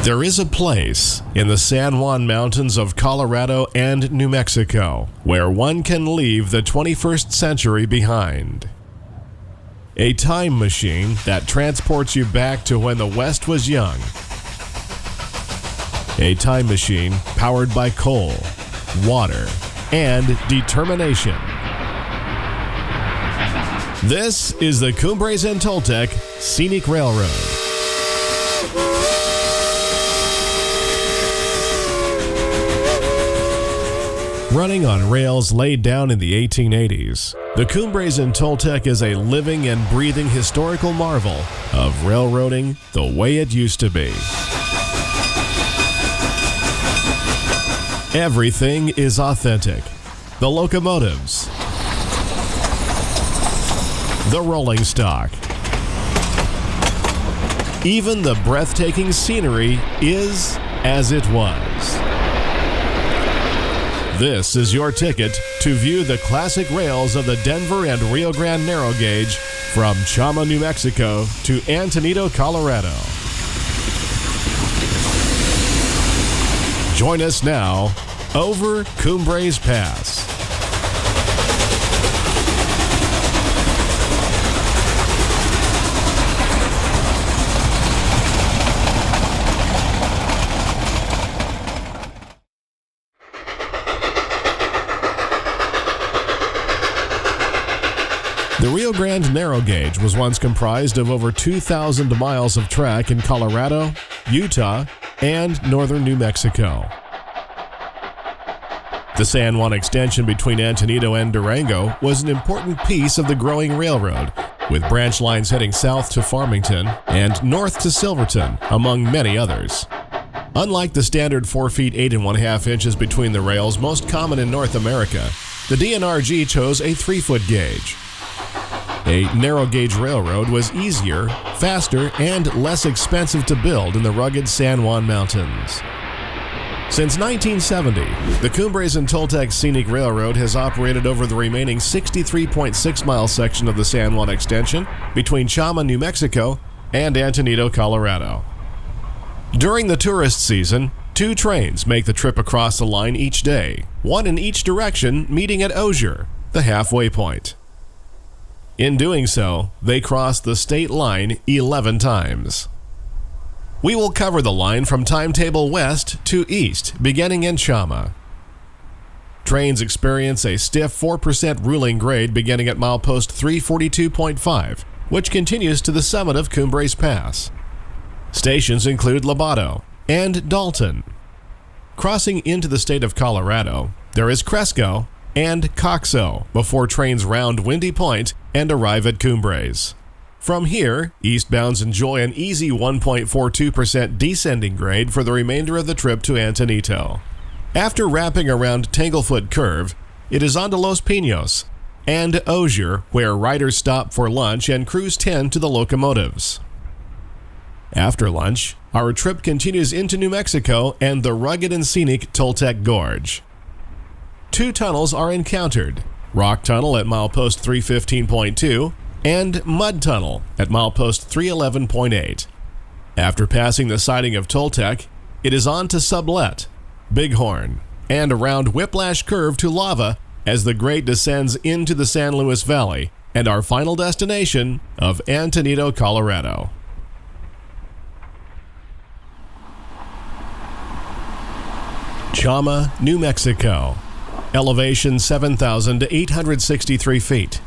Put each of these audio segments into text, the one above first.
There is a place in the San Juan Mountains of Colorado and New Mexico where one can leave the 21st century behind. A time machine that transports you back to when the West was young. A time machine powered by coal, water, and determination. This is the Cumbres and Toltec Scenic Railroad. Running on rails laid down in the 1880s, the Cumbres and Toltec is a living and breathing historical marvel of railroading the way it used to be. Everything is authentic. The locomotives, the rolling stock, even the breathtaking scenery is as it was. This is your ticket to view the classic rails of the Denver and Rio Grande narrow gauge from Chama, New Mexico to Antonito, Colorado. Join us now over Cumbres Pass. The Rio Grande narrow gauge was once comprised of over 2,000 miles of track in Colorado, Utah, and northern New Mexico. The San Juan extension between Antonito and Durango was an important piece of the growing railroad, with branch lines heading south to Farmington and north to Silverton, among many others. Unlike the standard 4 feet 8 1/2 inches between the rails most common in North America, the D&RG chose a 3-foot gauge. A narrow gauge railroad was easier, faster, and less expensive to build in the rugged San Juan Mountains. Since 1970, the Cumbres and Toltec Scenic Railroad has operated over the remaining 63.6-mile section of the San Juan extension between Chama, New Mexico, and Antonito, Colorado. During the tourist season, 2 trains make the trip across the line each day, one in each direction, meeting at Osier, the halfway point. In doing so, they cross the state line 11 times. We will cover the line from timetable west to east, beginning in Chama. Trains experience a stiff 4% ruling grade beginning at milepost 342.5, which continues to the summit of Cumbres Pass. Stations include Lobato and Dalton. Crossing into the state of Colorado, there is Cresco and Coxo before trains round Windy Point and arrive at Cumbres. From here, eastbounds enjoy an easy 1.42% descending grade for the remainder of the trip to Antonito. After wrapping around Tanglefoot Curve, it is on to Los Pinos and Osier, where riders stop for lunch and crews tend to the locomotives. After lunch, our trip continues into New Mexico and the rugged and scenic Toltec Gorge. 2 tunnels are encountered, Rock Tunnel at milepost 315.2 and Mud Tunnel at milepost 311.8. After passing the siding of Toltec, it is on to Sublette, Bighorn, and around Whiplash Curve to Lava as the grade descends into the San Luis Valley and our final destination of Antonito, Colorado. Chama, New Mexico. Elevation 7,863 feet.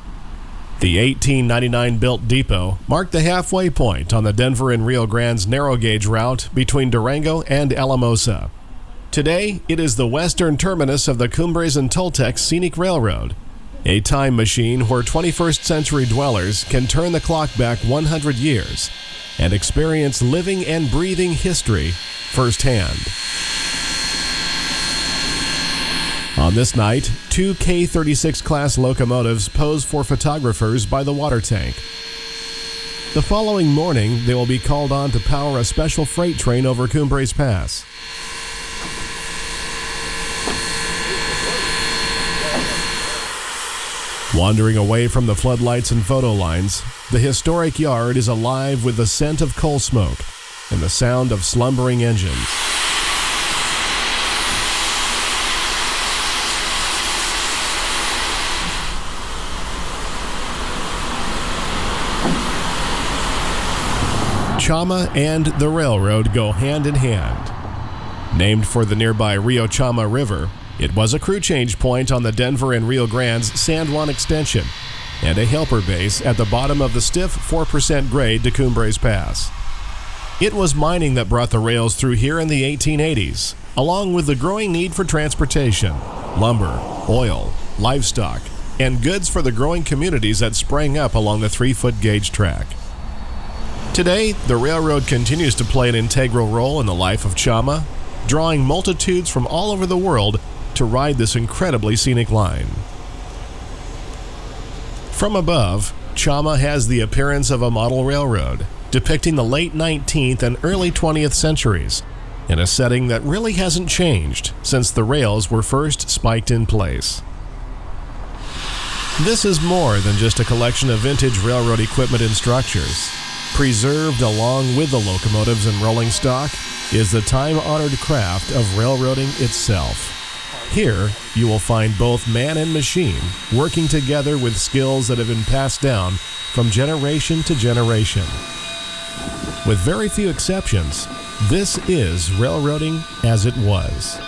The 1899 built depot marked the halfway point on the Denver and Rio Grande's narrow gauge route between Durango and Alamosa. Today, it is the western terminus of the Cumbres and Toltec Scenic Railroad, a time machine where 21st century dwellers can turn the clock back 100 years and experience living and breathing history firsthand. On this night, 2 K-36 class locomotives pose for photographers by the water tank. The following morning, they will be called on to power a special freight train over Cumbres Pass. Wandering away from the floodlights and photo lines, the historic yard is alive with the scent of coal smoke, and the sound of slumbering engines. Chama and the railroad go hand in hand. Named for the nearby Rio Chama River, it was a crew change point on the Denver and Rio Grande's San Juan extension and a helper base at the bottom of the stiff 4% grade to Cumbres Pass. It was mining that brought the rails through here in the 1880s, along with the growing need for transportation, lumber, oil, livestock, and goods for the growing communities that sprang up along the 3-foot gauge track. Today, the railroad continues to play an integral role in the life of Chama, drawing multitudes from all over the world to ride this incredibly scenic line. From above, Chama has the appearance of a model railroad, depicting the late 19th and early 20th centuries, in a setting that really hasn't changed since the rails were first spiked in place. This is more than just a collection of vintage railroad equipment and structures. Preserved along with the locomotives and rolling stock is the time-honored craft of railroading itself. Here, you will find both man and machine working together with skills that have been passed down from generation to generation. With very few exceptions, this is railroading as it was.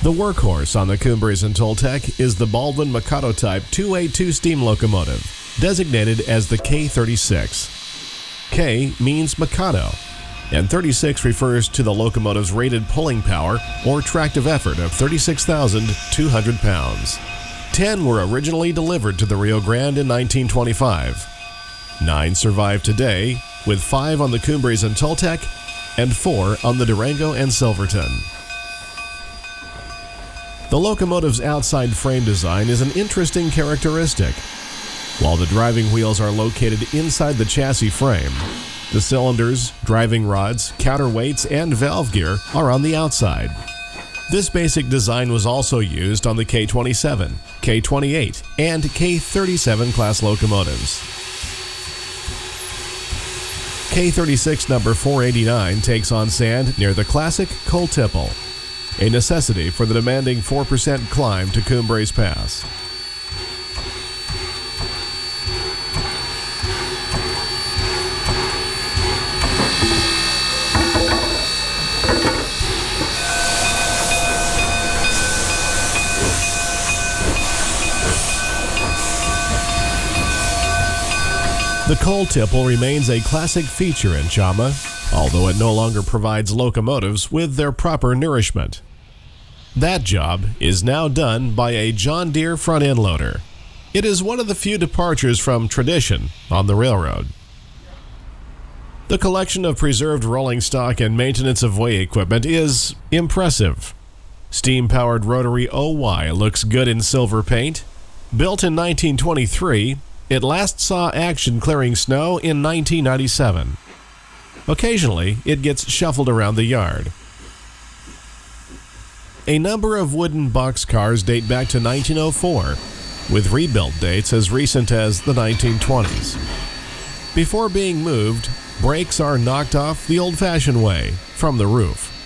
The workhorse on the Cumbres and Toltec is the Baldwin Mikado Type 2A2 steam locomotive, designated as the K36. K means Mikado, and 36 refers to the locomotive's rated pulling power or tractive effort of 36,200 pounds. 10 were originally delivered to the Rio Grande in 1925. 9 survive today, with 5 on the Cumbres and Toltec and 4 on the Durango and Silverton. The locomotive's outside frame design is an interesting characteristic. While the driving wheels are located inside the chassis frame, the cylinders, driving rods, counterweights, and valve gear are on the outside. This basic design was also used on the K27, K28, and K37 class locomotives. K36 number 489 takes on sand near the classic Coal Tipple, a necessity for the demanding 4% climb to Cumbres Pass. The Coal Tipple remains a classic feature in Chama, although it no longer provides locomotives with their proper nourishment. That job is now done by a John Deere front-end loader. It is one of the few departures from tradition on the railroad. The collection of preserved rolling stock and maintenance of way equipment is impressive. Steam-powered rotary OY looks good in silver paint. Built in 1923, it last saw action clearing snow in 1997. Occasionally, it gets shuffled around the yard. A number of wooden boxcars date back to 1904, with rebuild dates as recent as the 1920s. Before being moved, brakes are knocked off the old-fashioned way, from the roof.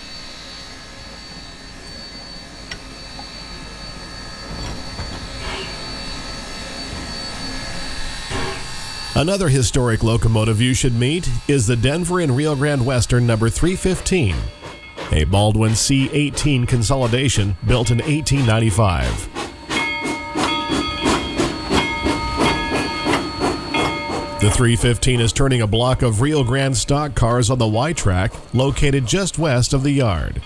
Another historic locomotive you should meet is the Denver and Rio Grande Western number 315, a Baldwin C18 consolidation built in 1895. The 315 is turning a block of Rio Grande stock cars on the Y track located just west of the yard.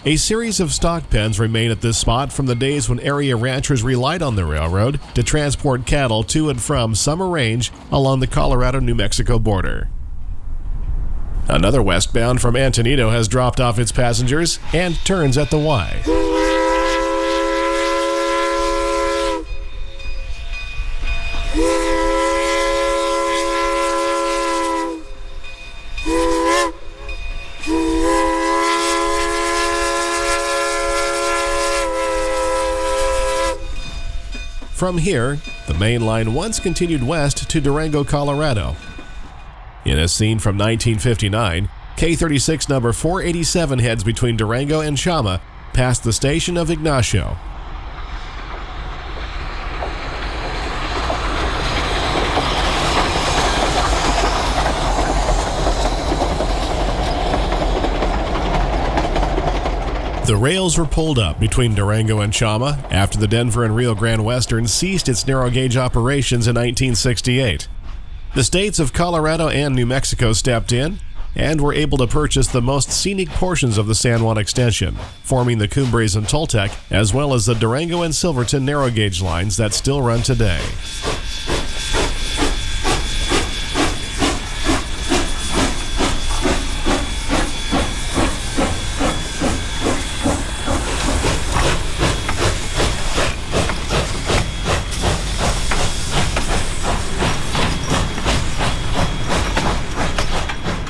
A series of stock pens remain at this spot from the days when area ranchers relied on the railroad to transport cattle to and from Summer Range along the Colorado-New Mexico border. Another westbound from Antonito has dropped off its passengers and turns at the Y. From here, the main line once continued west to Durango, Colorado. In a scene from 1959, K36 number 487 heads between Durango and Chama, past the station of Ignacio. The rails were pulled up between Durango and Chama after the Denver and Rio Grande Western ceased its narrow-gauge operations in 1968. The states of Colorado and New Mexico stepped in and were able to purchase the most scenic portions of the San Juan extension, forming the Cumbres and Toltec, as well as the Durango and Silverton narrow-gauge lines that still run today.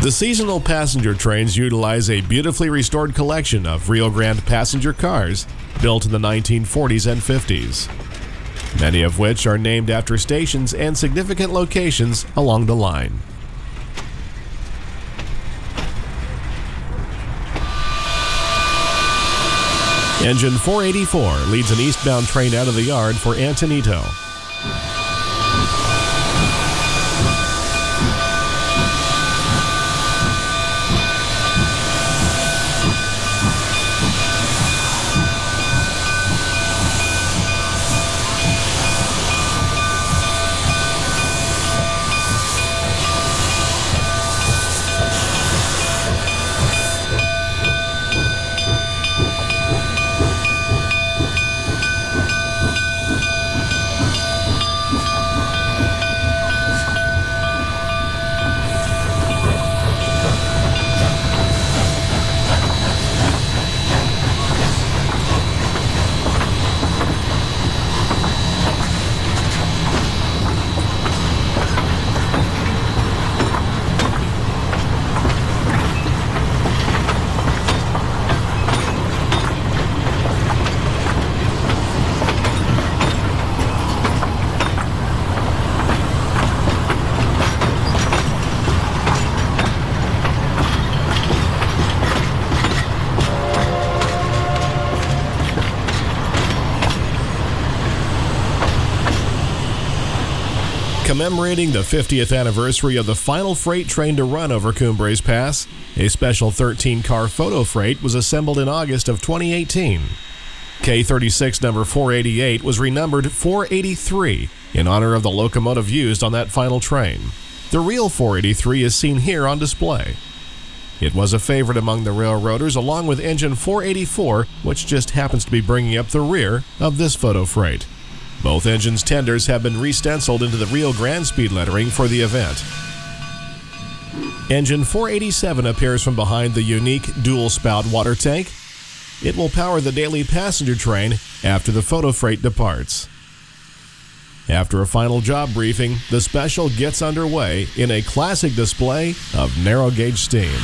The seasonal passenger trains utilize a beautifully restored collection of Rio Grande passenger cars built in the 1940s and 50s, many of which are named after stations and significant locations along the line. Engine 484 leads an eastbound train out of the yard for Antonito. Commemorating the 50th anniversary of the final freight train to run over Cumbres Pass, a special 13-car photo freight was assembled in August of 2018. K36 number 488 was renumbered 483 in honor of the locomotive used on that final train. The real 483 is seen here on display. It was a favorite among the railroaders along with engine 484, which just happens to be bringing up the rear of this photo freight. Both engines' tenders have been re-stenciled into the Rio Grande speed lettering for the event. Engine 487 appears from behind the unique dual-spout water tank. It will power the daily passenger train after the photo freight departs. After a final job briefing, the special gets underway in a classic display of narrow-gauge steam.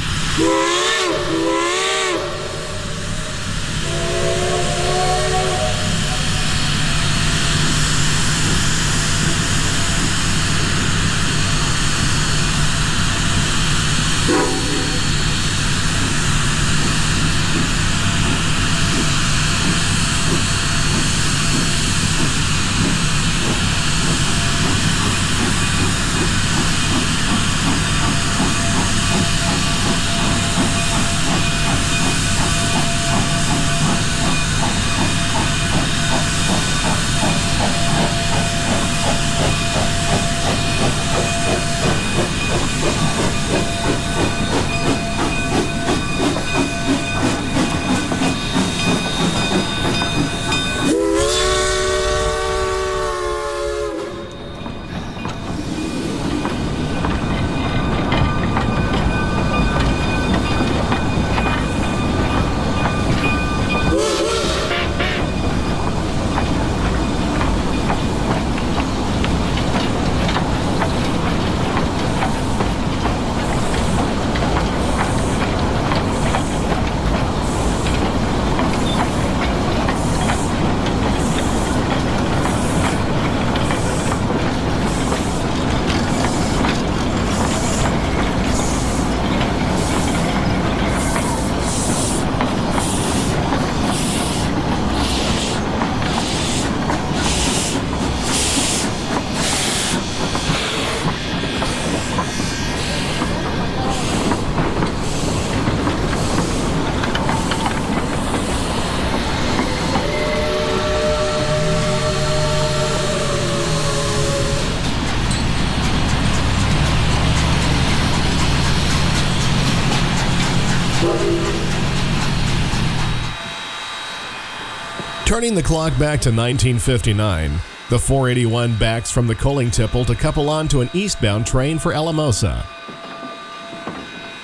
Turning the clock back to 1959, the 481 backs from the coaling tipple to couple onto an eastbound train for Alamosa.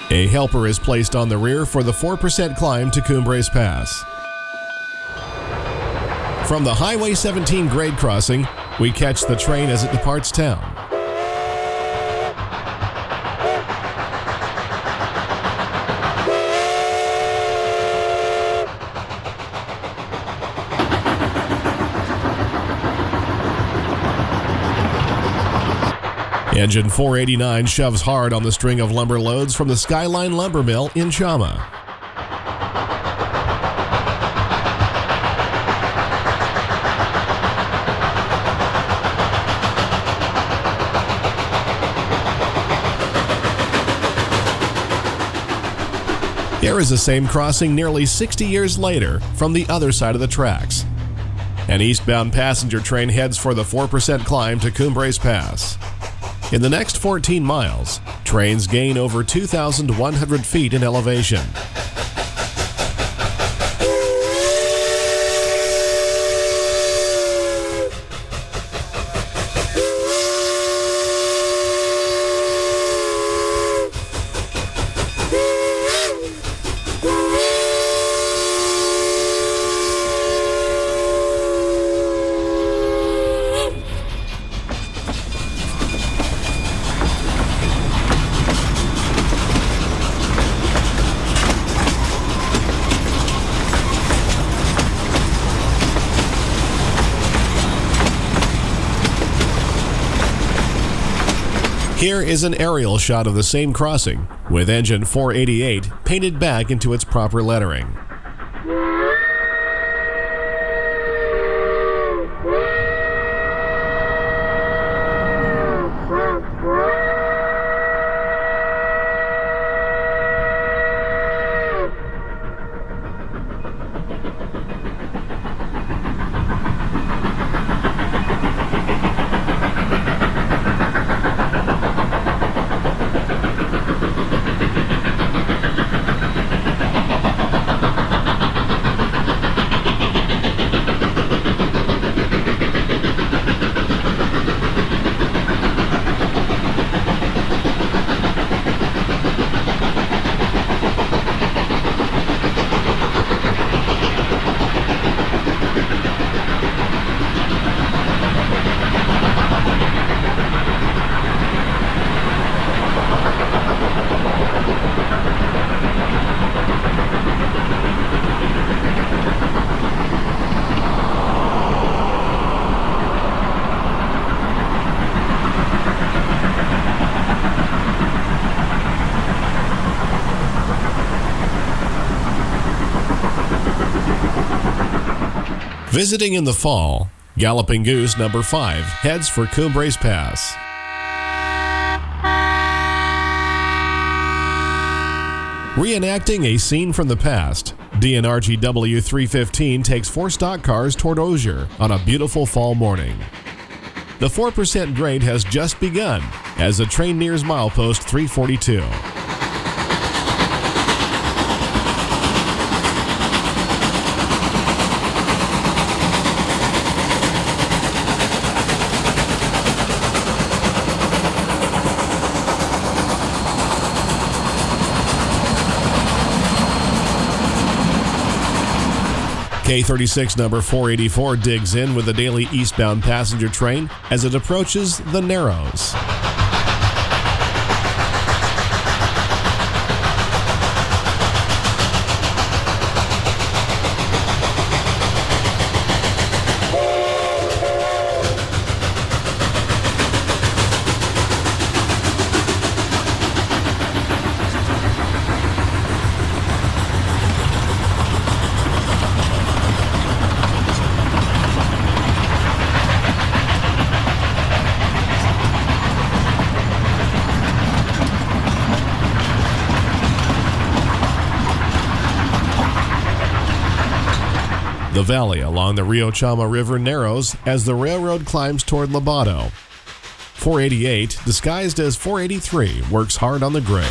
A helper is placed on the rear for the 4% climb to Cumbres Pass. From the Highway 17 grade crossing, we catch the train as it departs town. Engine 489 shoves hard on the string of lumber loads from the Skyline Lumber Mill in Chama. Here is the same crossing nearly 60 years later from the other side of the tracks. An eastbound passenger train heads for the 4% climb to Cumbres Pass. In the next 14 miles, trains gain over 2,100 feet in elevation. Here is an aerial shot of the same crossing, with engine 488 painted back into its proper lettering. Visiting in the fall, Galloping Goose number 5 heads for Cumbres Pass. Reenacting a scene from the past, D&RGW 315 takes 4 stock cars toward Osier on a beautiful fall morning. The 4% grade has just begun as the train nears milepost 342. K36 number 484 digs in with the daily eastbound passenger train as it approaches the Narrows. The valley along the Rio Chama River narrows as the railroad climbs toward Lobato. 488, disguised as 483, works hard on the grade.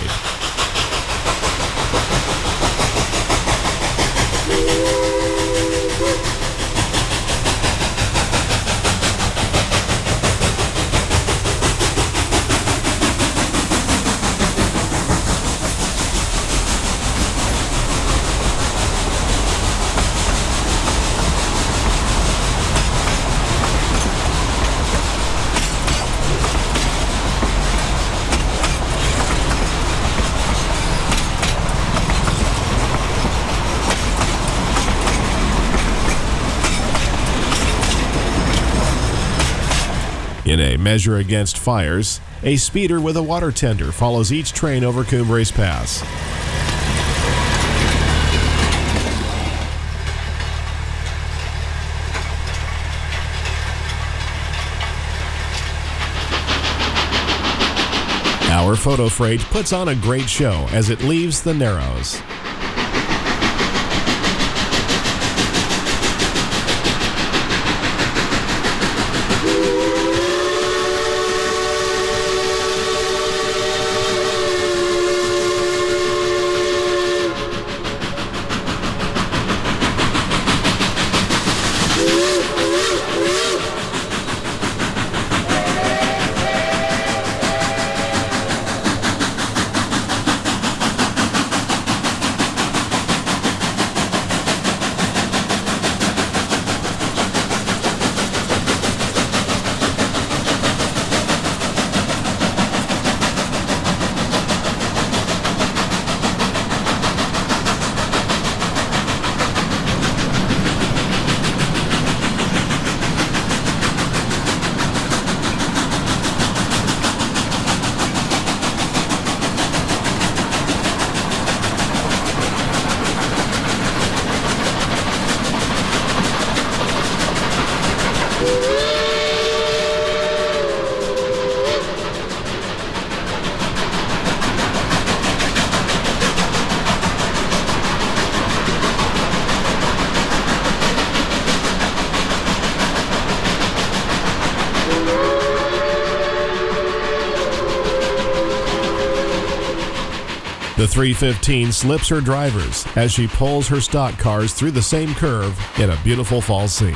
In a measure against fires, a speeder with a water tender follows each train over Cumbres Pass. Our photo freight puts on a great show as it leaves the Narrows. The 315 slips her drivers as she pulls her stock cars through the same curve in a beautiful fall scene.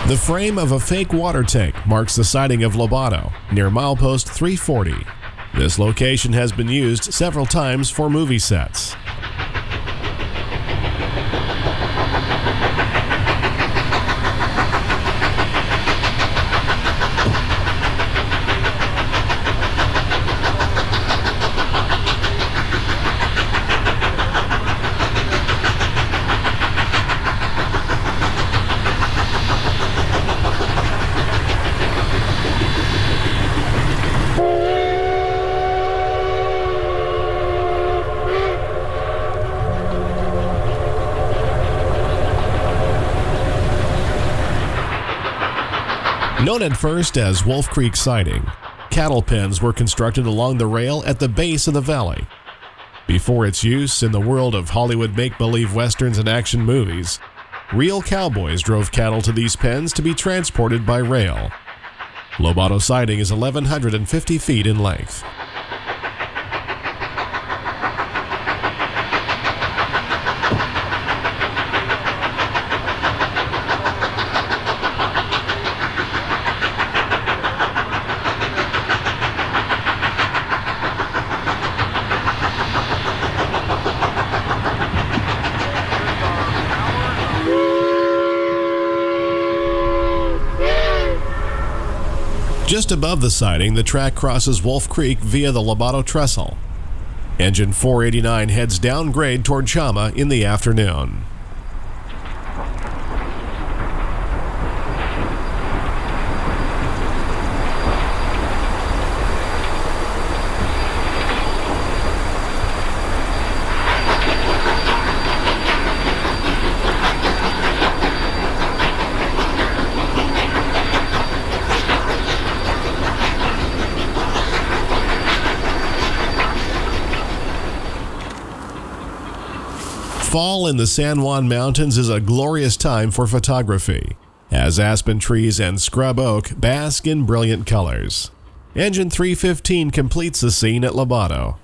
The frame of a fake water tank marks the sighting of Lobato near milepost 340. This location has been used several times for movie sets. Known at first as Wolf Creek Siding, cattle pens were constructed along the rail at the base of the valley. Before its use in the world of Hollywood make-believe westerns and action movies, real cowboys drove cattle to these pens to be transported by rail. Lobato Siding is 1,150 feet in length. Just above the siding, the track crosses Wolf Creek via the Lobato Trestle. Engine 489 heads downgrade toward Chama in the afternoon. Fall in the San Juan Mountains is a glorious time for photography, as aspen trees and scrub oak bask in brilliant colors. Engine 315 completes the scene at Lobato.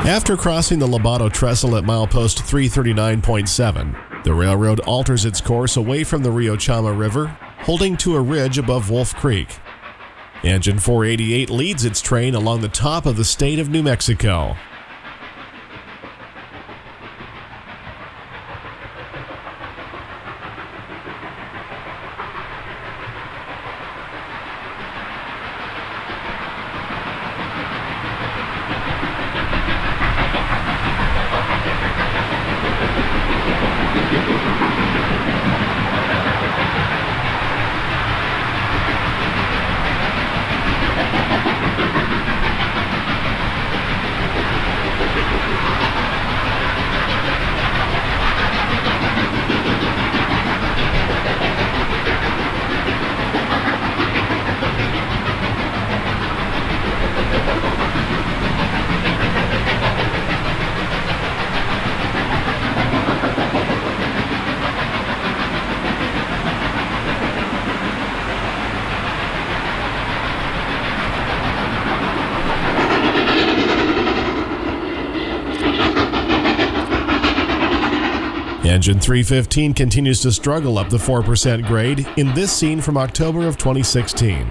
After crossing the Lobato Trestle at milepost 339.7, the railroad alters its course away from the Rio Chama River, holding to a ridge above Wolf Creek. Engine 488 leads its train along the top of the state of New Mexico. Engine 315 continues to struggle up the 4% grade in this scene from October of 2016.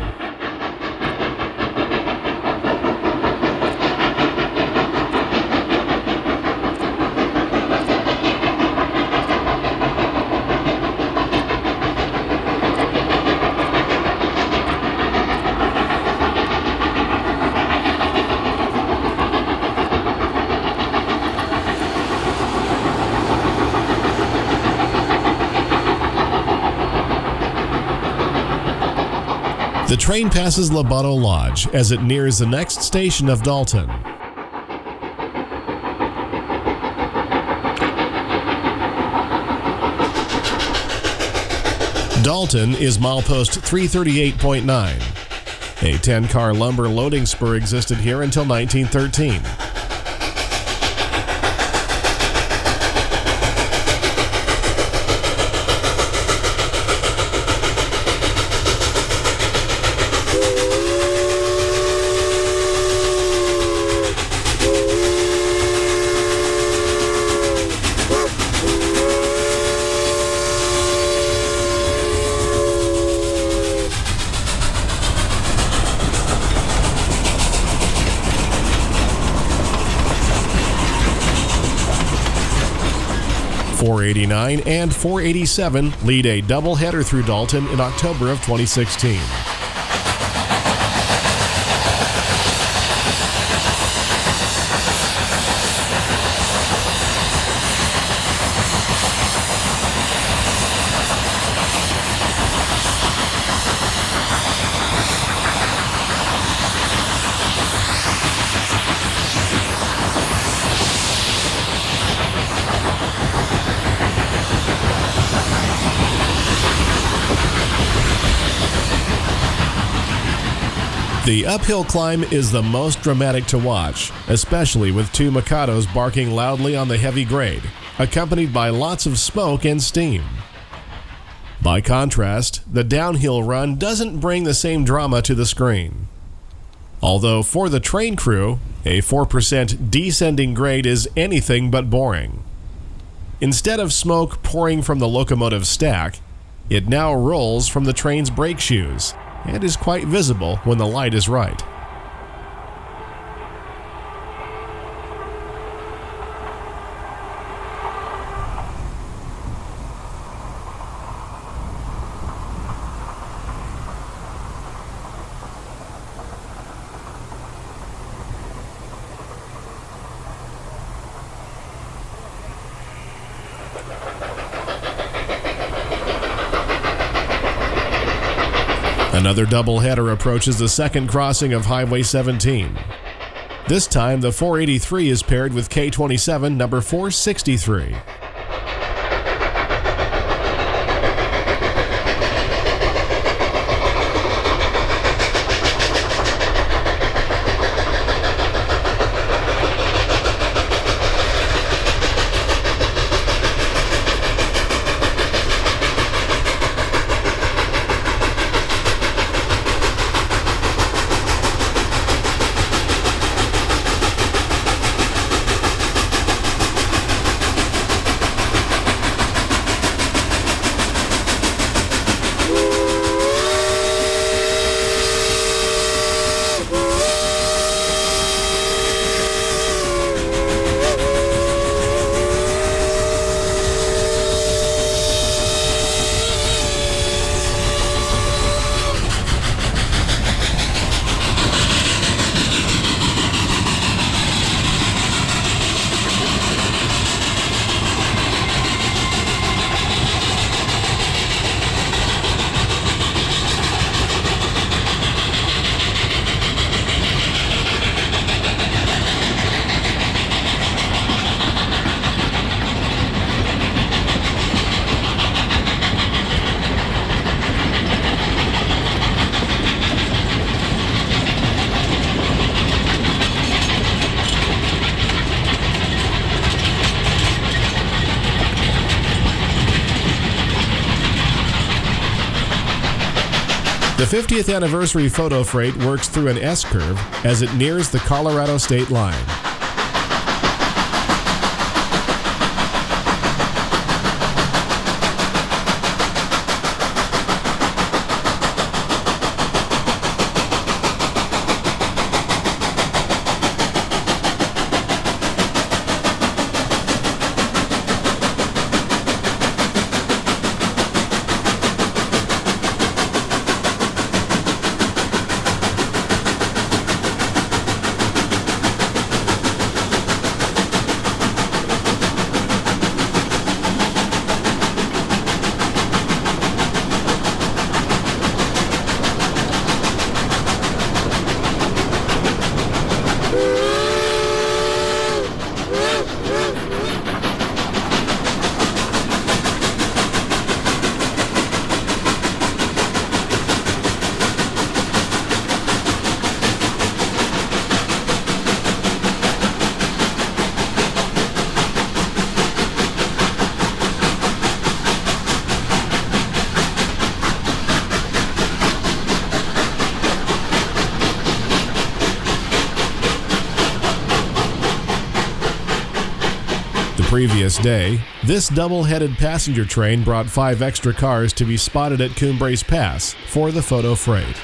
The train passes Lobato Lodge as it nears the next station of Dalton. Dalton is milepost 338.9. A 10-car lumber loading spur existed here until 1913. .489 and .487 lead a doubleheader through Dalton in October of 2016. The uphill climb is the most dramatic to watch, especially with two Mikados barking loudly on the heavy grade, accompanied by lots of smoke and steam. By contrast, the downhill run doesn't bring the same drama to the screen. Although for the train crew, a 4% descending grade is anything but boring. Instead of smoke pouring from the locomotive stack, it now rolls from the train's brake shoes, and is quite visible when the light is right. Another doubleheader approaches the second crossing of Highway 17. This time, the 483 is paired with K27 number 463. The 50th anniversary photo freight works through an S-curve as it nears the Colorado state line. Previous day, this double-headed passenger train brought 5 extra cars to be spotted at Cumbres Pass for the photo freight.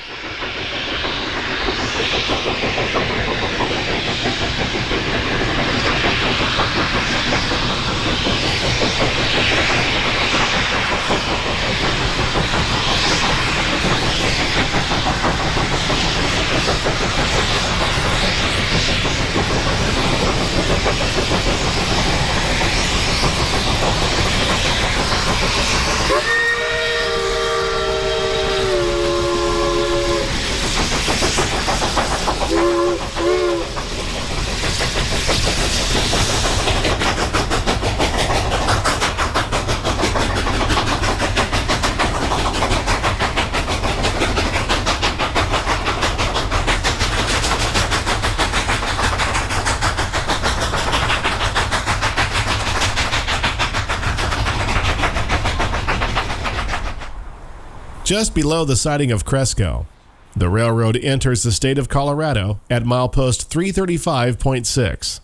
Just below the siding of Cresco, the railroad enters the state of Colorado at milepost 335.6.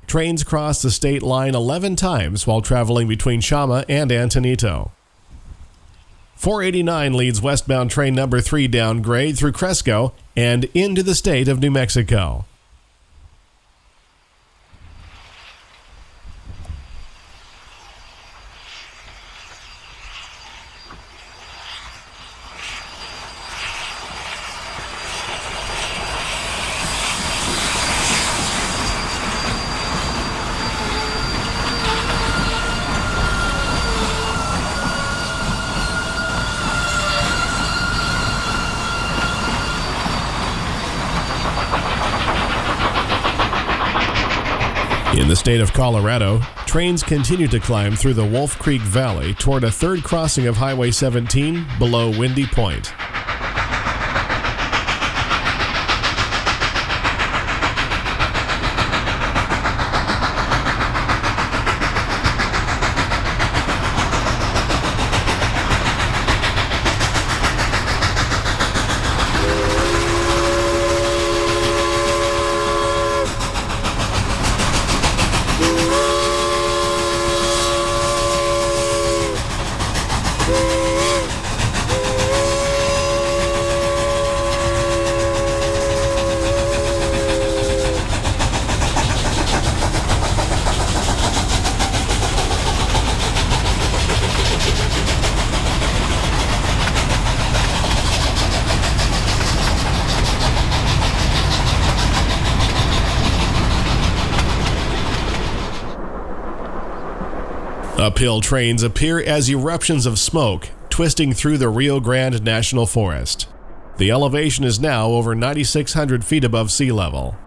Trains cross the state line 11 times while traveling between Chama and Antonito. 489 leads westbound train number 3 down grade through Cresco and into the state of New Mexico. In the state of Colorado, trains continue to climb through the Wolf Creek Valley toward a third crossing of Highway 17 below Windy Point. Uphill trains appear as eruptions of smoke twisting through the Rio Grande National Forest. The elevation is now over 9,600 feet above sea level.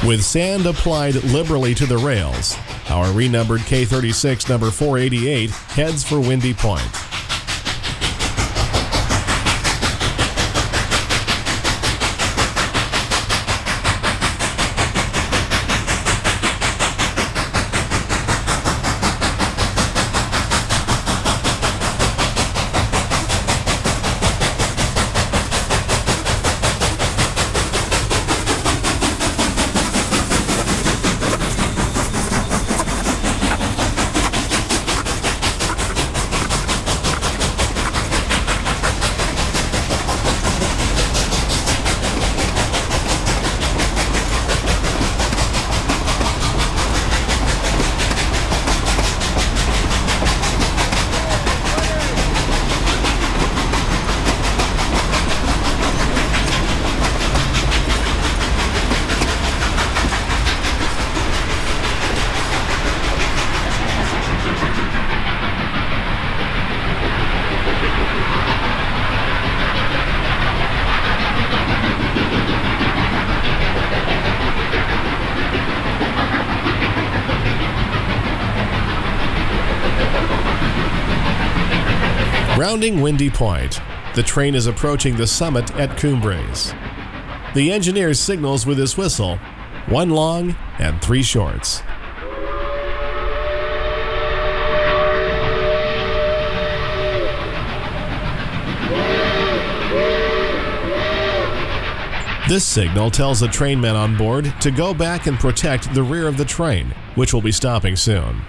With sand applied liberally to the rails, our renumbered K36 number 488 heads for Windy Point. Rounding Windy Point, the train is approaching the summit at Cumbres. The engineer signals with his whistle, 1 long and 3 shorts. This signal tells the trainmen on board to go back and protect the rear of the train, which will be stopping soon.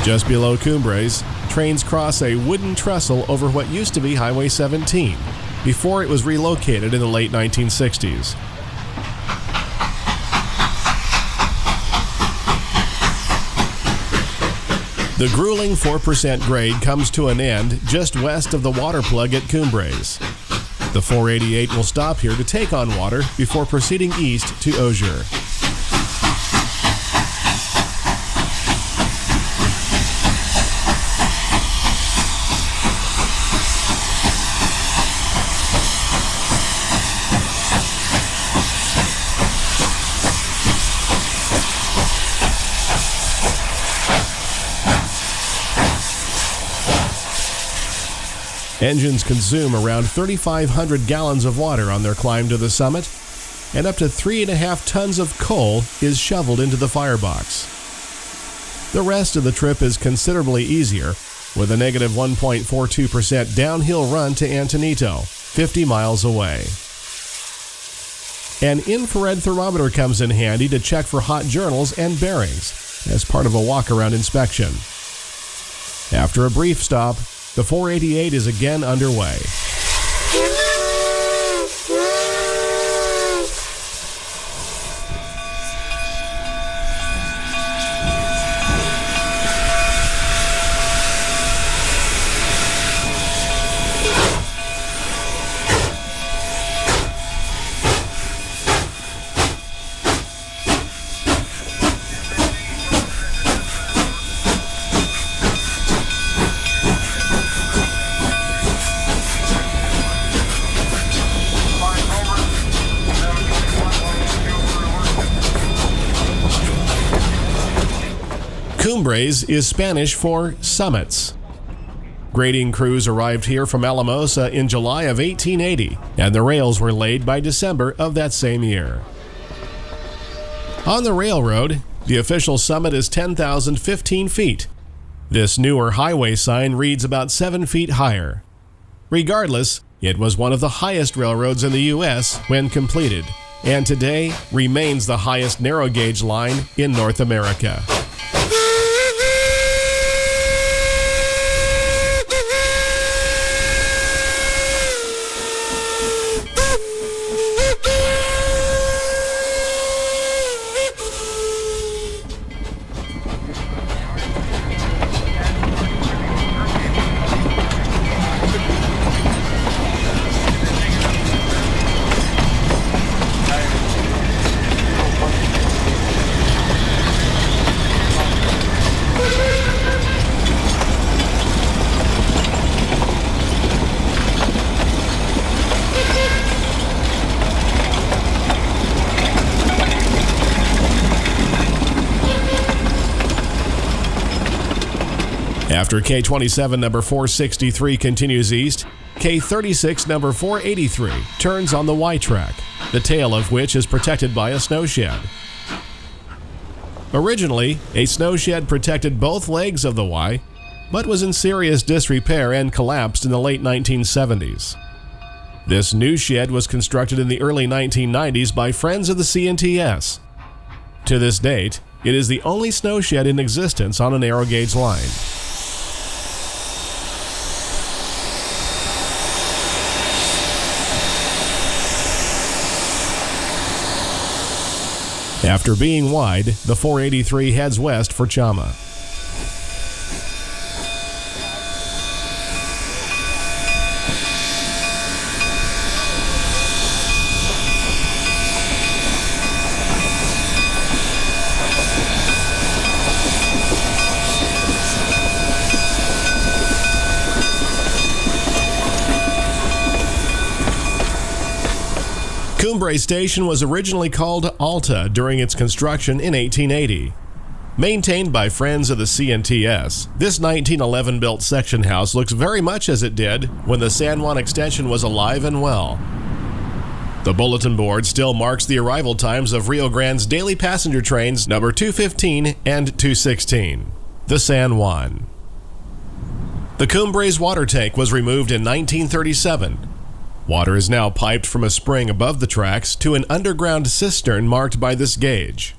Just below Cumbres, trains cross a wooden trestle over what used to be Highway 17, before it was relocated in the late 1960s. The grueling 4% grade comes to an end just west of the water plug at Cumbres. The 488 will stop here to take on water before proceeding east to Osier. Engines consume around 3,500 gallons of water on their climb to the summit, and up to 3.5 tons of coal is shoveled into the firebox. The rest of the trip is considerably easier, with a negative 1.42% downhill run to Antonito, 50 miles away. An infrared thermometer comes in handy to check for hot journals and bearings as part of a walk-around inspection. After a brief stop, the 488 is again underway. Cumbres is Spanish for summits. Grading crews arrived here from Alamosa in July of 1880, and the rails were laid by December of that same year. On the railroad, the official summit is 10,015 feet. This newer highway sign reads about 7 feet higher. Regardless, it was one of the highest railroads in the U.S. when completed, and today remains the highest narrow gauge line in North America. After K27 number 463 continues east, K36 number 483 turns on the Y track, the tail of which is protected by a snow shed. Originally, a snow shed protected both legs of the Y, but was in serious disrepair and collapsed in the late 1970s. This new shed was constructed in the early 1990s by friends of the CNTS. To this date, it is the only snow shed in existence on a narrow gauge line. After being wide, the 483 heads west for Chama. Cumbres Station was originally called Alta during its construction in 1880. Maintained by friends of the CNTS, this 1911-built section house looks very much as it did when the San Juan extension was alive and well. The bulletin board still marks the arrival times of Rio Grande's daily passenger trains number 215 and 216, the San Juan. The Cumbres water tank was removed in 1937. Water is now piped from a spring above the tracks to an underground cistern marked by this gauge.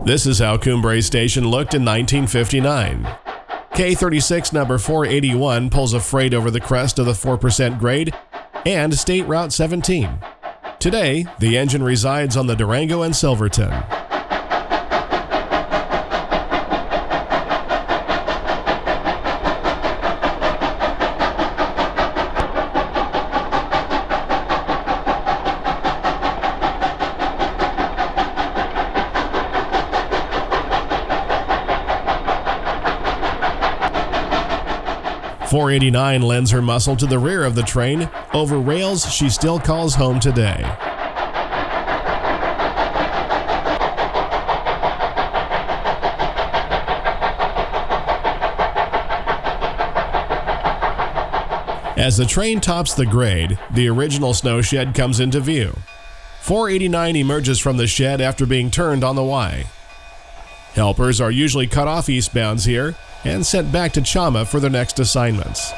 This is how Cumbres Station looked in 1959. K36 number 481 pulls a freight over the crest of the 4% grade and State Route 17. Today, the engine resides on the Durango and Silverton. .489 lends her muscle to the rear of the train, over rails she still calls home today. As the train tops the grade, the original snow shed comes into view. 489 emerges from the shed after being turned on the Y. Helpers are usually cut off eastbounds here and sent back to Chama for their next assignments.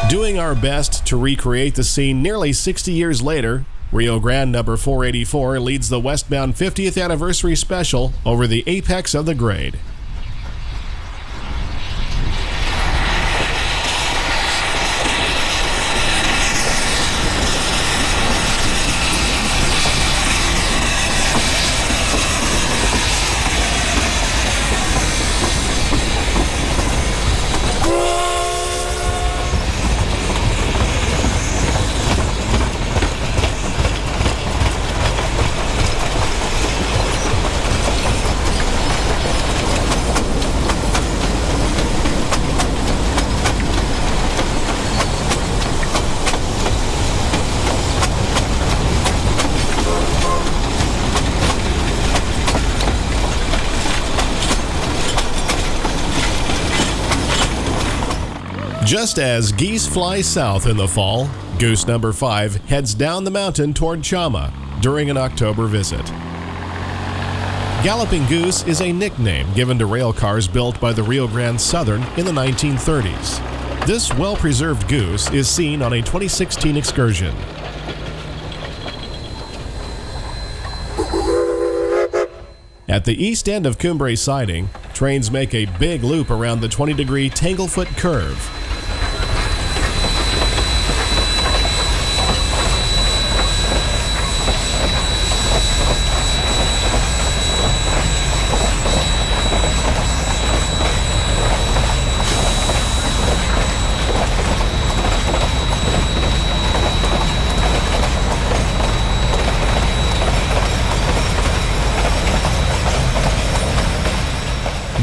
Doing our best to recreate the scene nearly 60 years later, Rio Grande number 484 leads the westbound 50th anniversary special over the apex of the grade. Just as geese fly south in the fall, Goose number 5 heads down the mountain toward Chama during an October visit. Galloping Goose is a nickname given to rail cars built by the Rio Grande Southern in the 1930s. This well-preserved goose is seen on a 2016 excursion. At the east end of Cumbres siding, trains make a big loop around the 20-degree Tanglefoot Curve.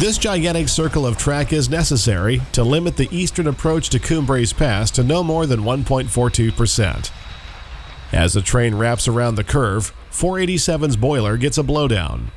This gigantic circle of track is necessary to limit the eastern approach to Cumbres Pass to no more than 1.42%. As the train wraps around the curve, 487's boiler gets a blowdown.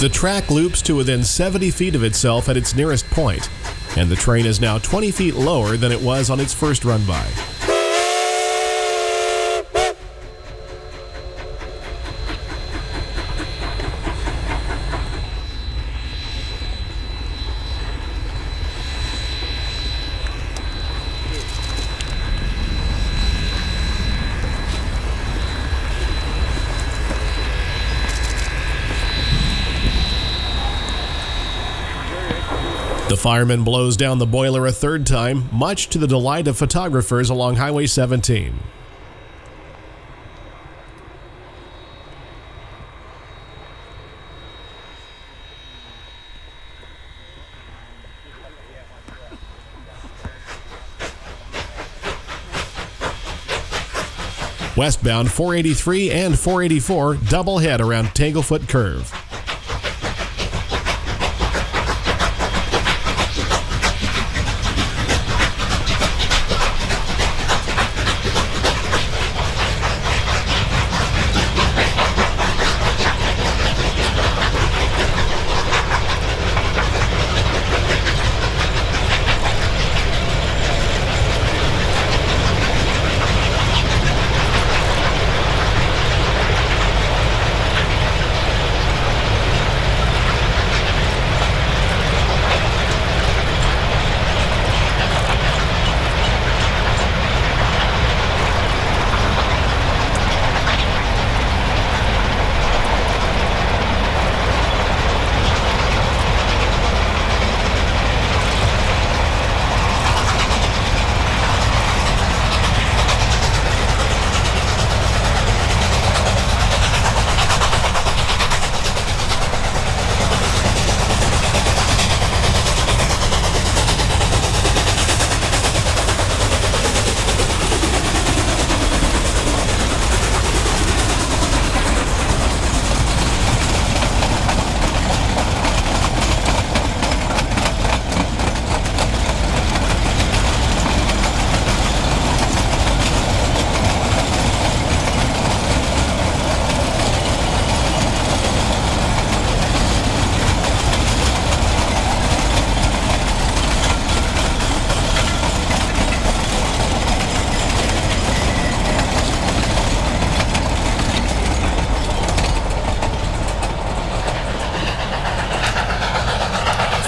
The track loops to within 70 feet of itself at its nearest point, and the train is now 20 feet lower than it was on its first run by. fireman blows down the boiler a third time, much to the delight of photographers along Highway 17. Westbound 483 and 484 double head around Tanglefoot Curve.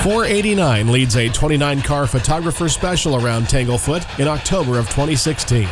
.489 leads a 29-car photographer special around Tanglefoot in October of 2016.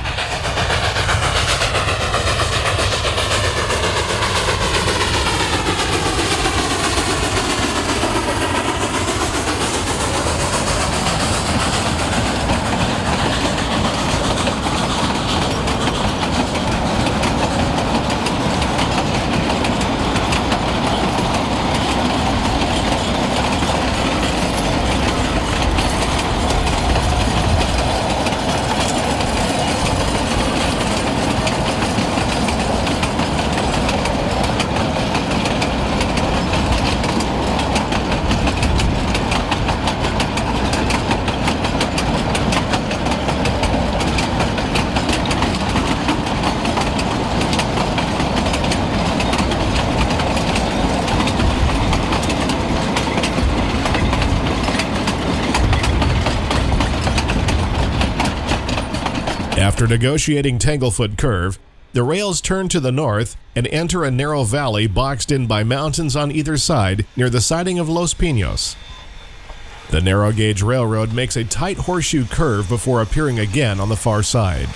After negotiating Tanglefoot Curve, the rails turn to the north and enter a narrow valley boxed in by mountains on either side near the siding of Los Pinos. The narrow gauge railroad makes a tight horseshoe curve before appearing again on the far side.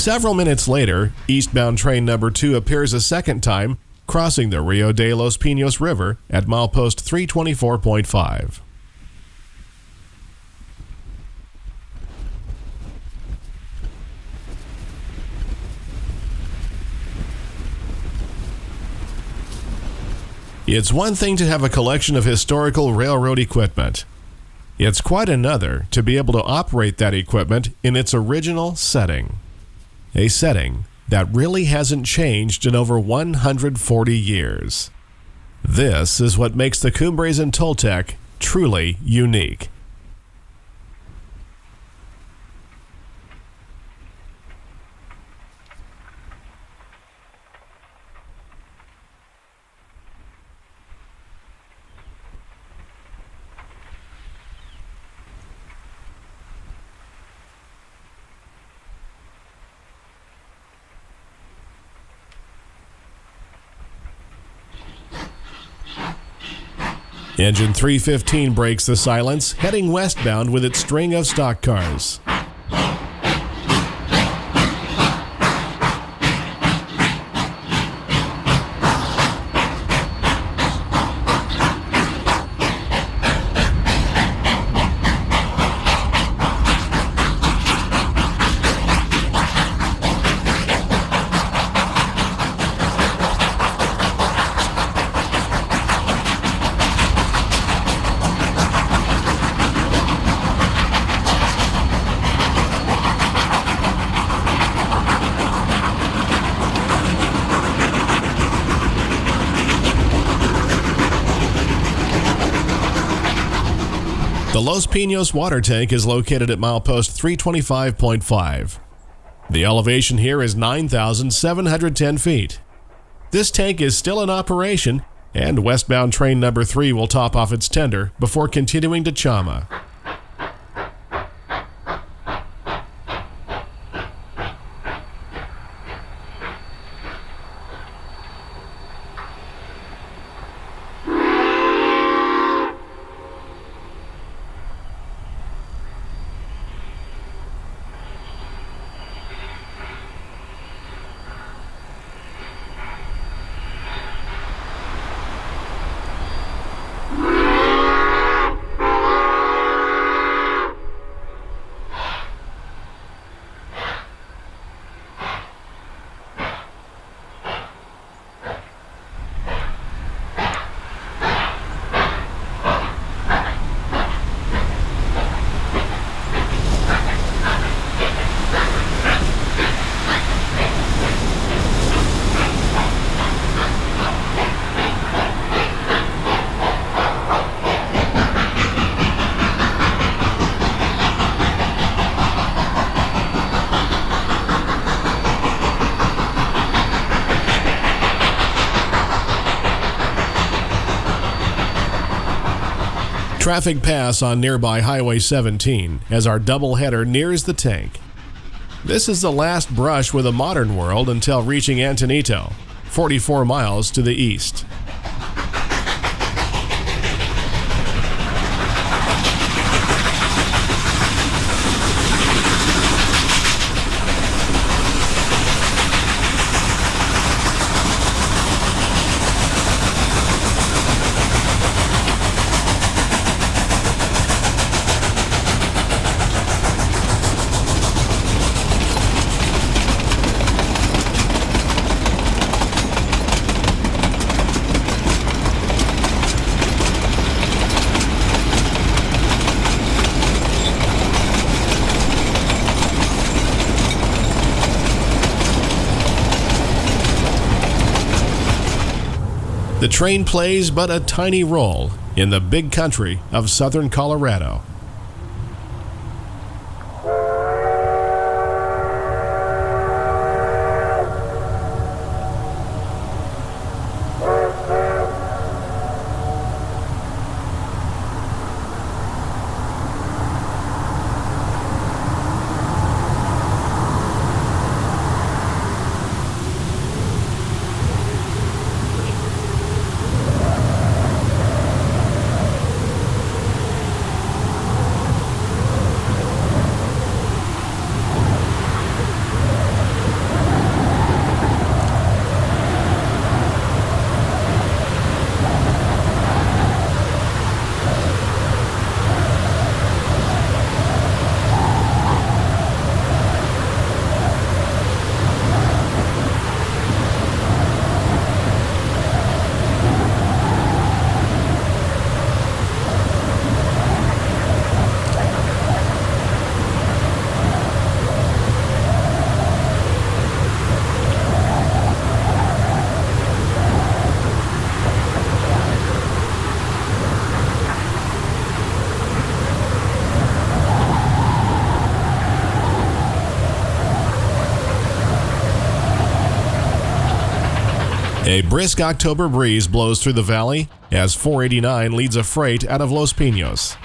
Several minutes later, eastbound train number 2 appears a second time, crossing the Rio de los Pinos River at milepost 324.5. It's one thing to have a collection of historical railroad equipment. It's quite another to be able to operate that equipment in its original setting. A setting that really hasn't changed in over 140 years. This is what makes the Cumbres and Toltec truly unique. Engine 315 breaks the silence, heading westbound with its string of stock cars. The Los Pinos water tank is located at milepost 325.5. The elevation here is 9,710 feet. This tank is still in operation, and westbound train number 3 will top off its tender before continuing to Chama. Traffic pass on nearby Highway 17 as our doubleheader nears the tank. This is the last brush with a modern world until reaching Antonito, 44 miles to the east. The train plays but a tiny role in the big country of southern Colorado. A brisk October breeze blows through the valley as 489 leads a freight out of Los Pinos.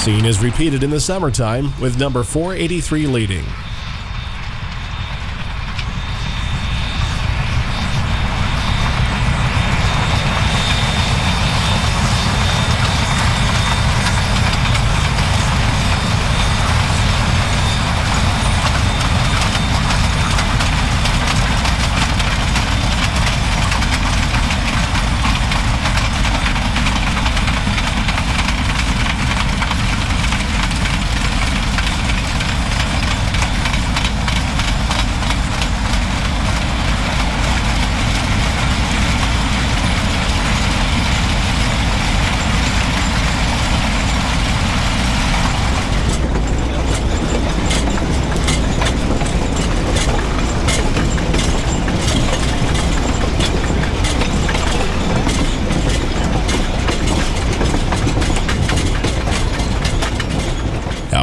scene is repeated in the summertime with number 483 leading.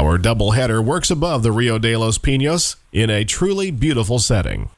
Our doubleheader works above the Rio de los Pinos in a truly beautiful setting.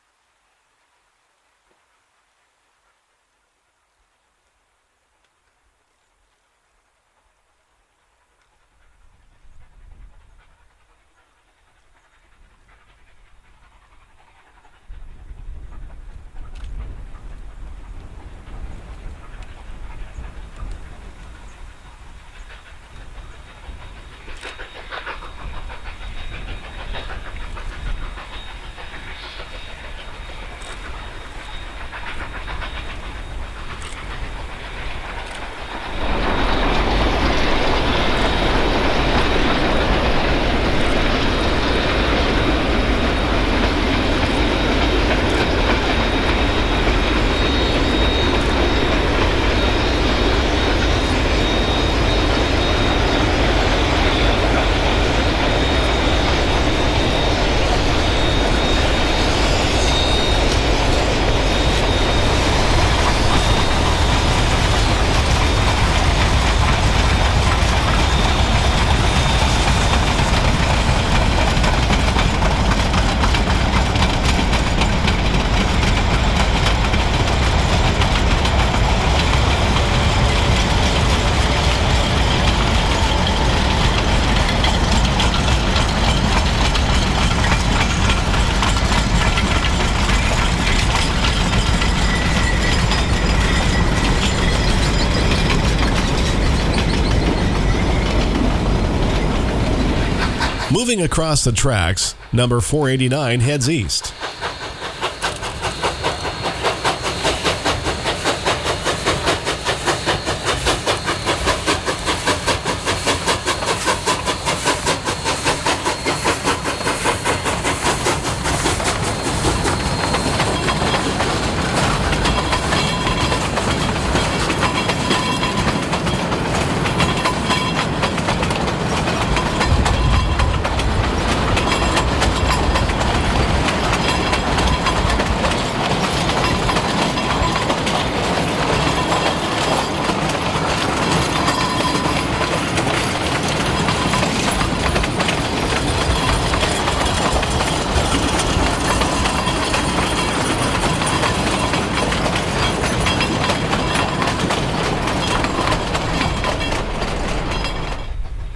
Moving across the tracks, number 489 heads east.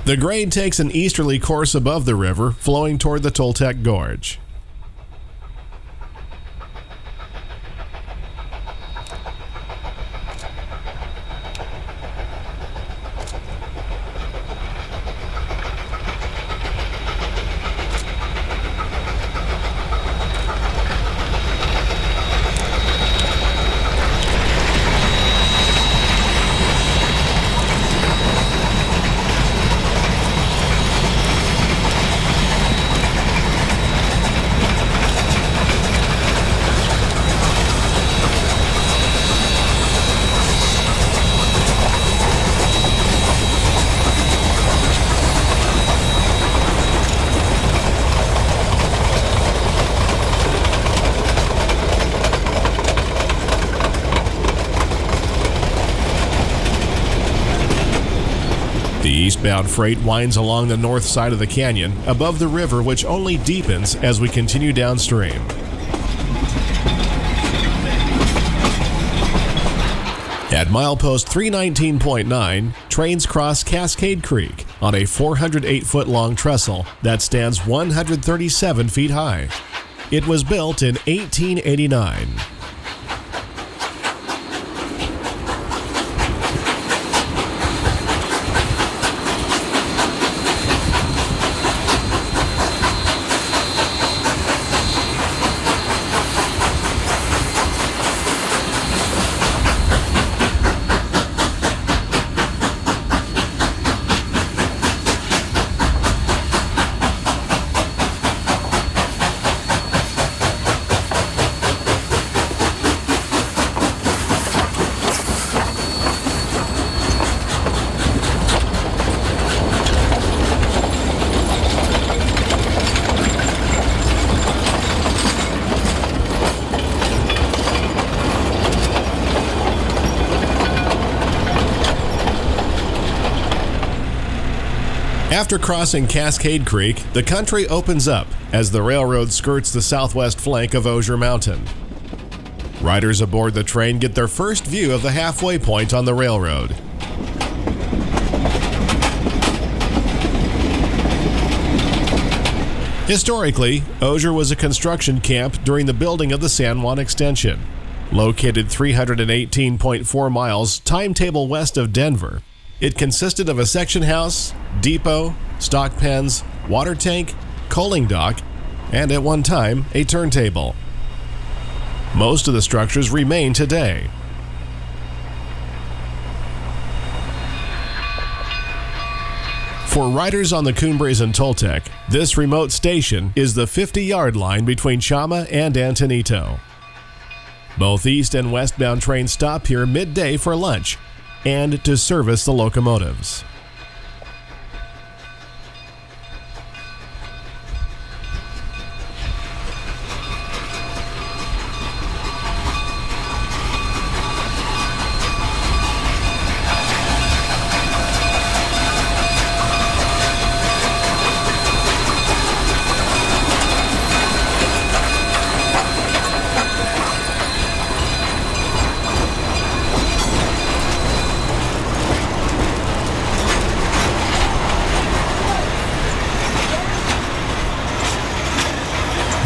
The grade takes an easterly course above the river, flowing toward the Toltec Gorge. The eastbound freight winds along the north side of the canyon, above the river, which only deepens as we continue downstream. At milepost 319.9, trains cross Cascade Creek on a 408-foot-long trestle that stands 137 feet high. It was built in 1889. After crossing Cascade Creek, the country opens up as the railroad skirts the southwest flank of Osier Mountain. Riders aboard the train get their first view of the halfway point on the railroad. Historically, Osier was a construction camp during the building of the San Juan extension. Located 318.4 miles timetable west of Denver, it consisted of a section house, depot, stock pens, water tank, coaling dock, and at one time, a turntable. Most of the structures remain today. For riders on the Cumbres and Toltec, this remote station is the 50-yard line between Chama and Antonito. Both east and westbound trains stop here midday for lunch and to service the locomotives.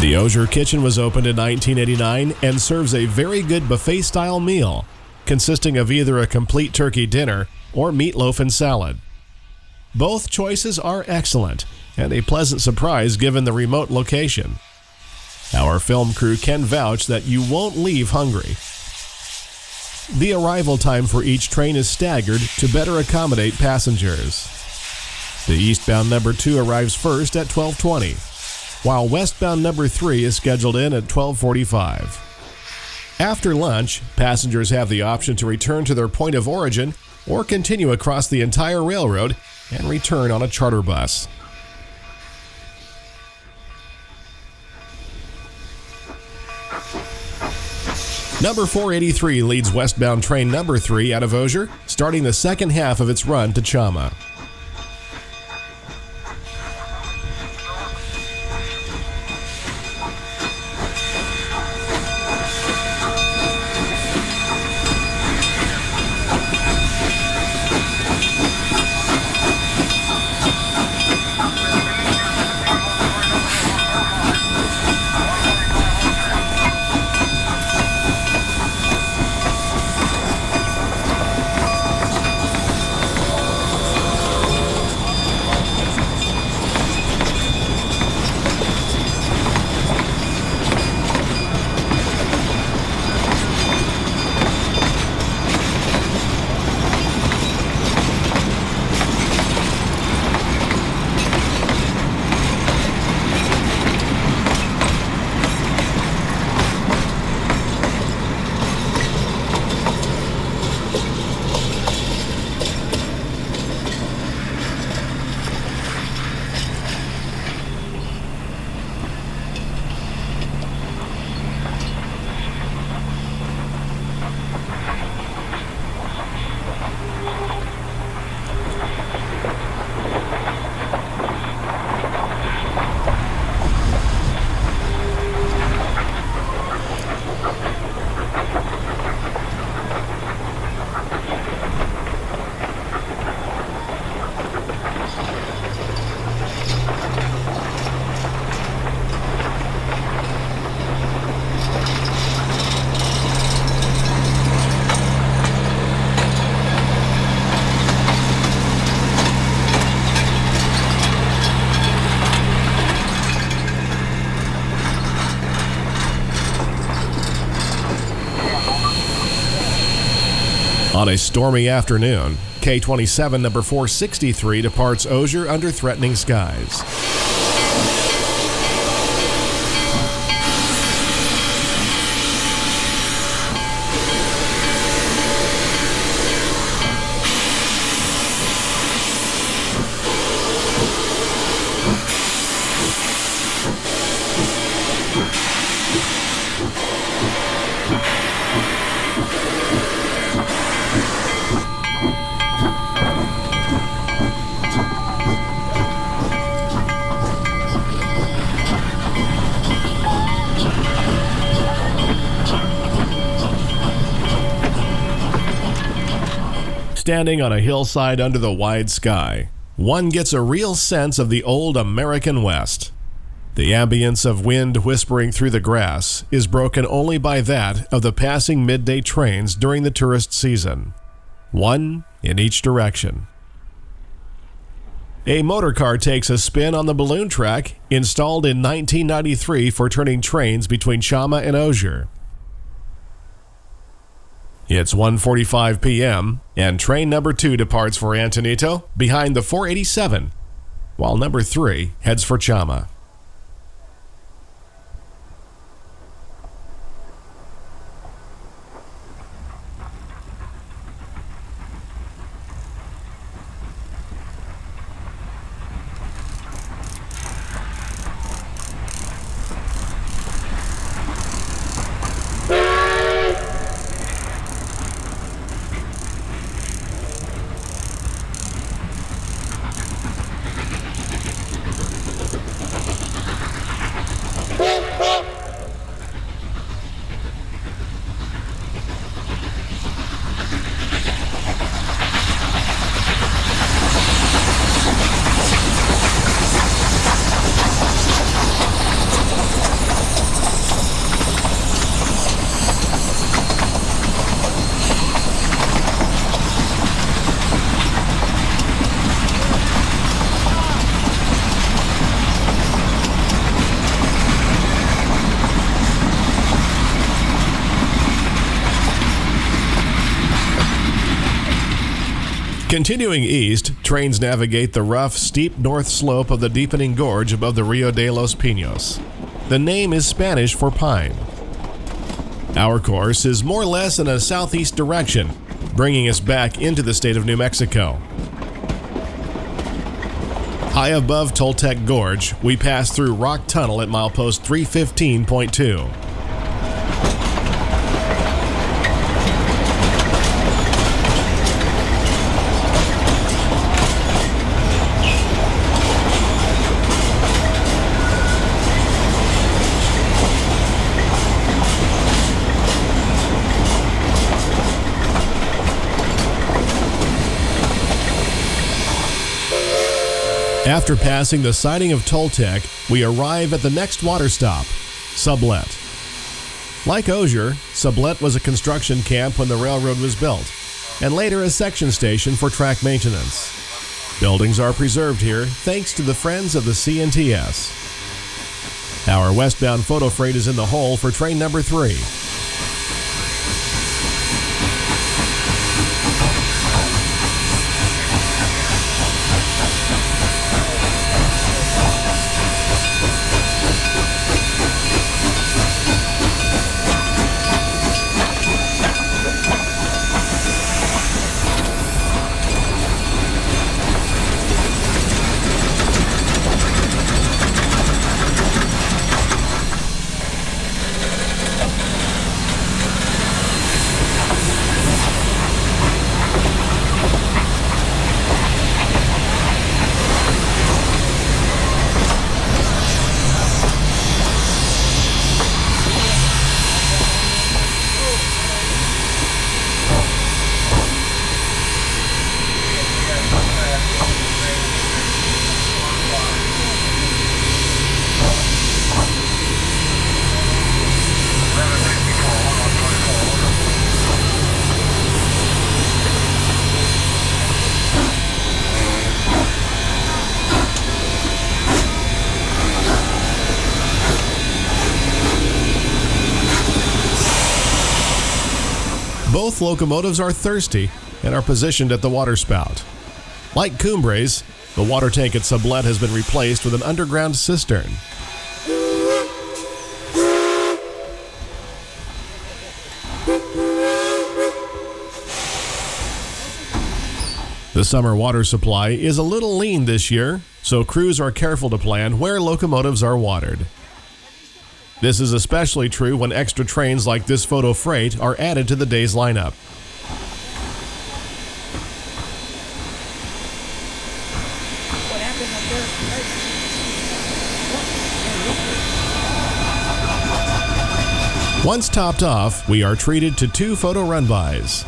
The Osier Kitchen was opened in 1989 and serves a very good buffet-style meal, consisting of either a complete turkey dinner or meatloaf and salad. Both choices are excellent and a pleasant surprise given the remote location. Our film crew can vouch that you won't leave hungry. The arrival time for each train is staggered to better accommodate passengers. The eastbound number 2 arrives first at 12:20. While westbound number 3 is scheduled in at 12:45. After lunch, passengers have the option to return to their point of origin or continue across the entire railroad and return on a charter bus. Number 483 leads westbound train number 3 out of Osier, starting the second half of its run to Chama. On a stormy afternoon, K-27 number 463 departs Osier under threatening skies. Standing on a hillside under the wide sky, one gets a real sense of the old American West. The ambience of wind whispering through the grass is broken only by that of the passing midday trains during the tourist season, one in each direction. A motorcar takes a spin on the balloon track installed in 1993 for turning trains between Chama and Osier. It's 1:45 p.m., and train number 2 departs for Antonito behind the 487, while number 3 heads for Chama. Continuing east, trains navigate the rough, steep north slope of the deepening gorge above the Rio de los Pinos. The name is Spanish for pine. Our course is more or less in a southeast direction, bringing us back into the state of New Mexico. High above Toltec Gorge, we pass through Rock Tunnel at milepost 315.2. After passing the siding of Toltec, we arrive at the next water stop, Sublette. Like Osier, Sublette was a construction camp when the railroad was built, and later a section station for track maintenance. Buildings are preserved here thanks to the Friends of the C&TS. Our westbound photo freight is in the hole for train number 3. Both locomotives are thirsty and are positioned at the waterspout. Like Cumbres, the water tank at Sublette has been replaced with an underground cistern. The summer water supply is a little lean this year, so crews are careful to plan where locomotives are watered. This is especially true when extra trains like this photo freight are added to the day's lineup. Once topped off, we are treated to 2 photo run-bys.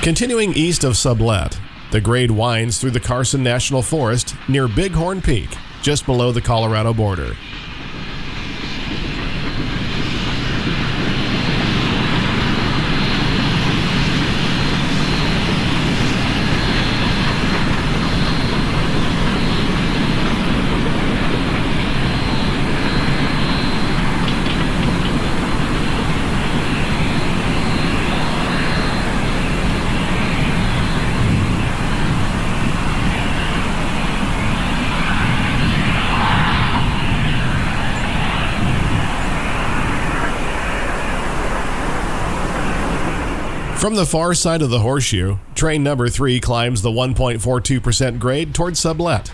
Continuing east of Sublette, the grade winds through the Carson National Forest near Bighorn Peak, just below the Colorado border. From the far side of the horseshoe, train number 3 climbs the 1.42% grade towards Sublette.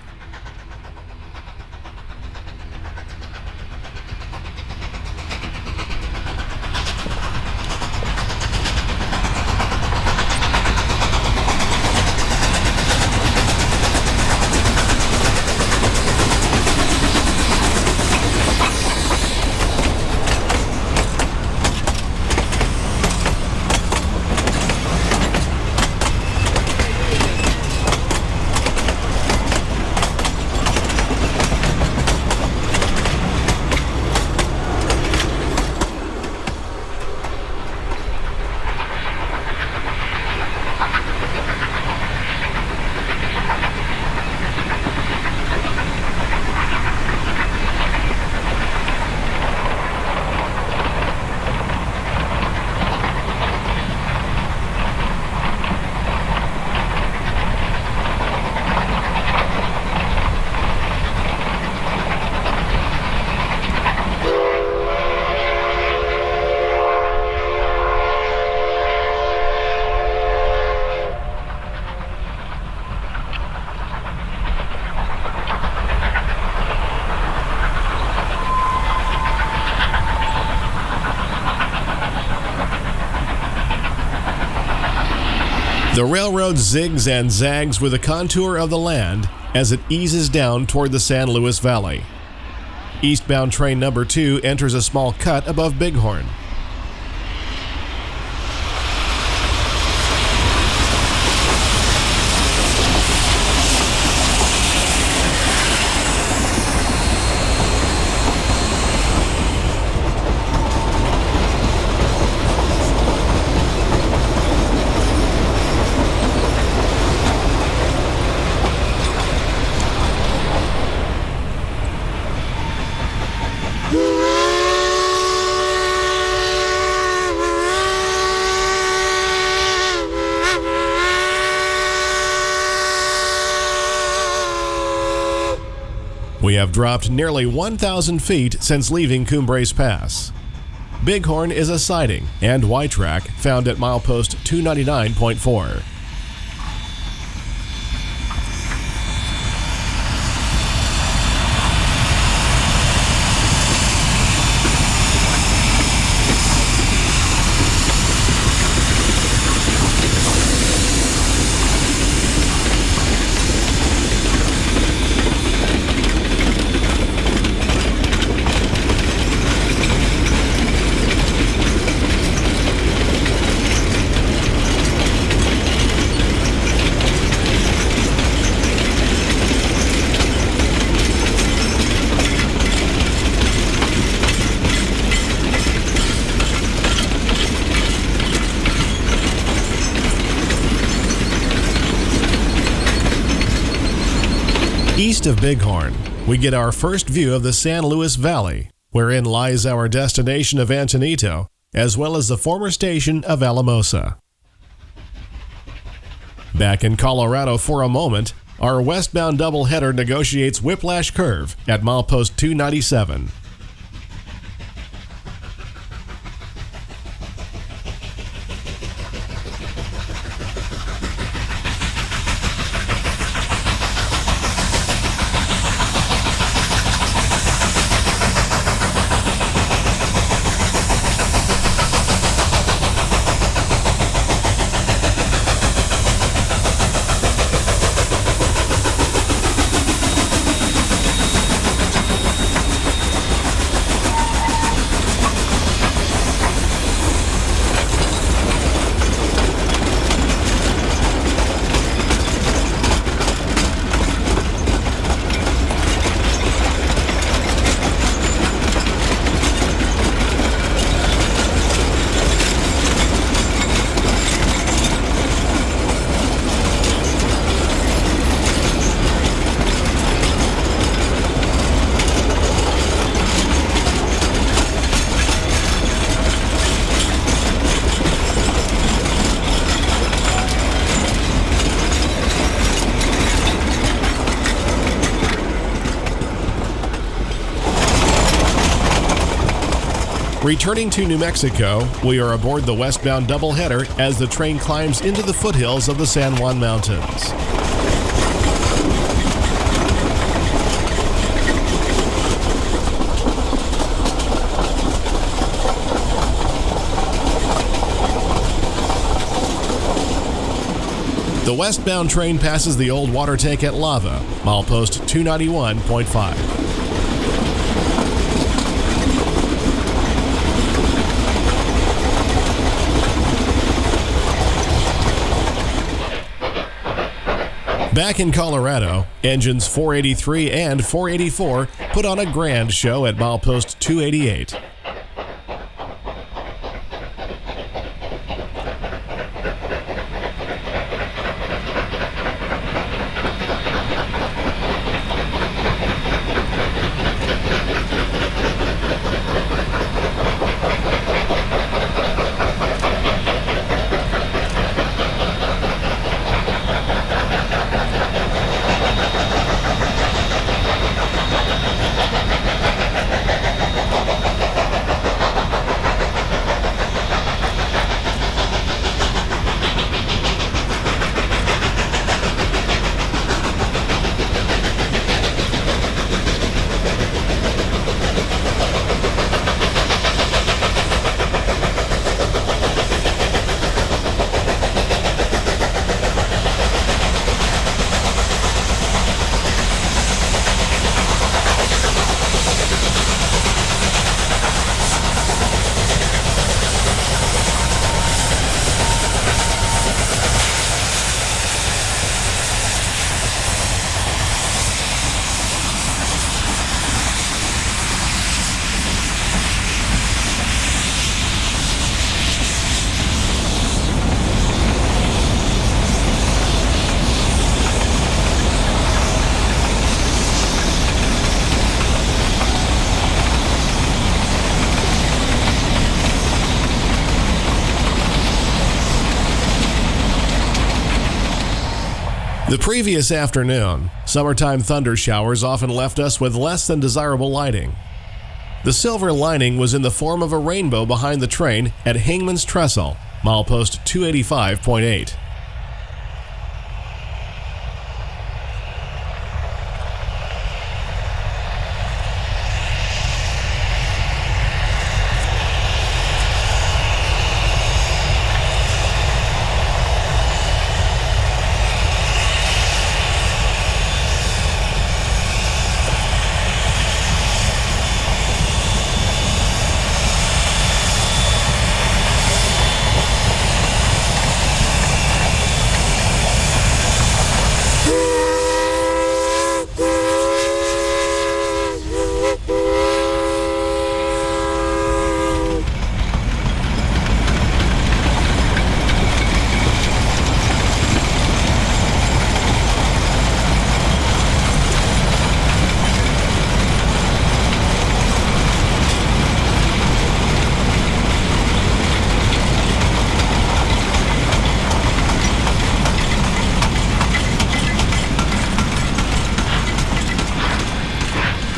The railroad zigs and zags with the contour of the land as it eases down toward the San Luis Valley. Eastbound train number 2 enters a small cut above Bighorn. We have dropped nearly 1,000 feet since leaving Cumbres Pass. Bighorn is a siding and Y track found at milepost 299.4. East of Bighorn, we get our first view of the San Luis Valley, wherein lies our destination of Antonito, as well as the former station of Alamosa. Back in Colorado for a moment, our westbound doubleheader negotiates Whiplash Curve at milepost 297. Returning to New Mexico, we are aboard the westbound doubleheader as the train climbs into the foothills of the San Juan Mountains. The westbound train passes the old water tank at Lava, milepost 291.5. Back in Colorado, engines 483 and 484 put on a grand show at milepost 288. The previous afternoon, summertime thunder showers often left us with less than desirable lighting. The silver lining was in the form of a rainbow behind the train at Hangman's Trestle, milepost 285.8.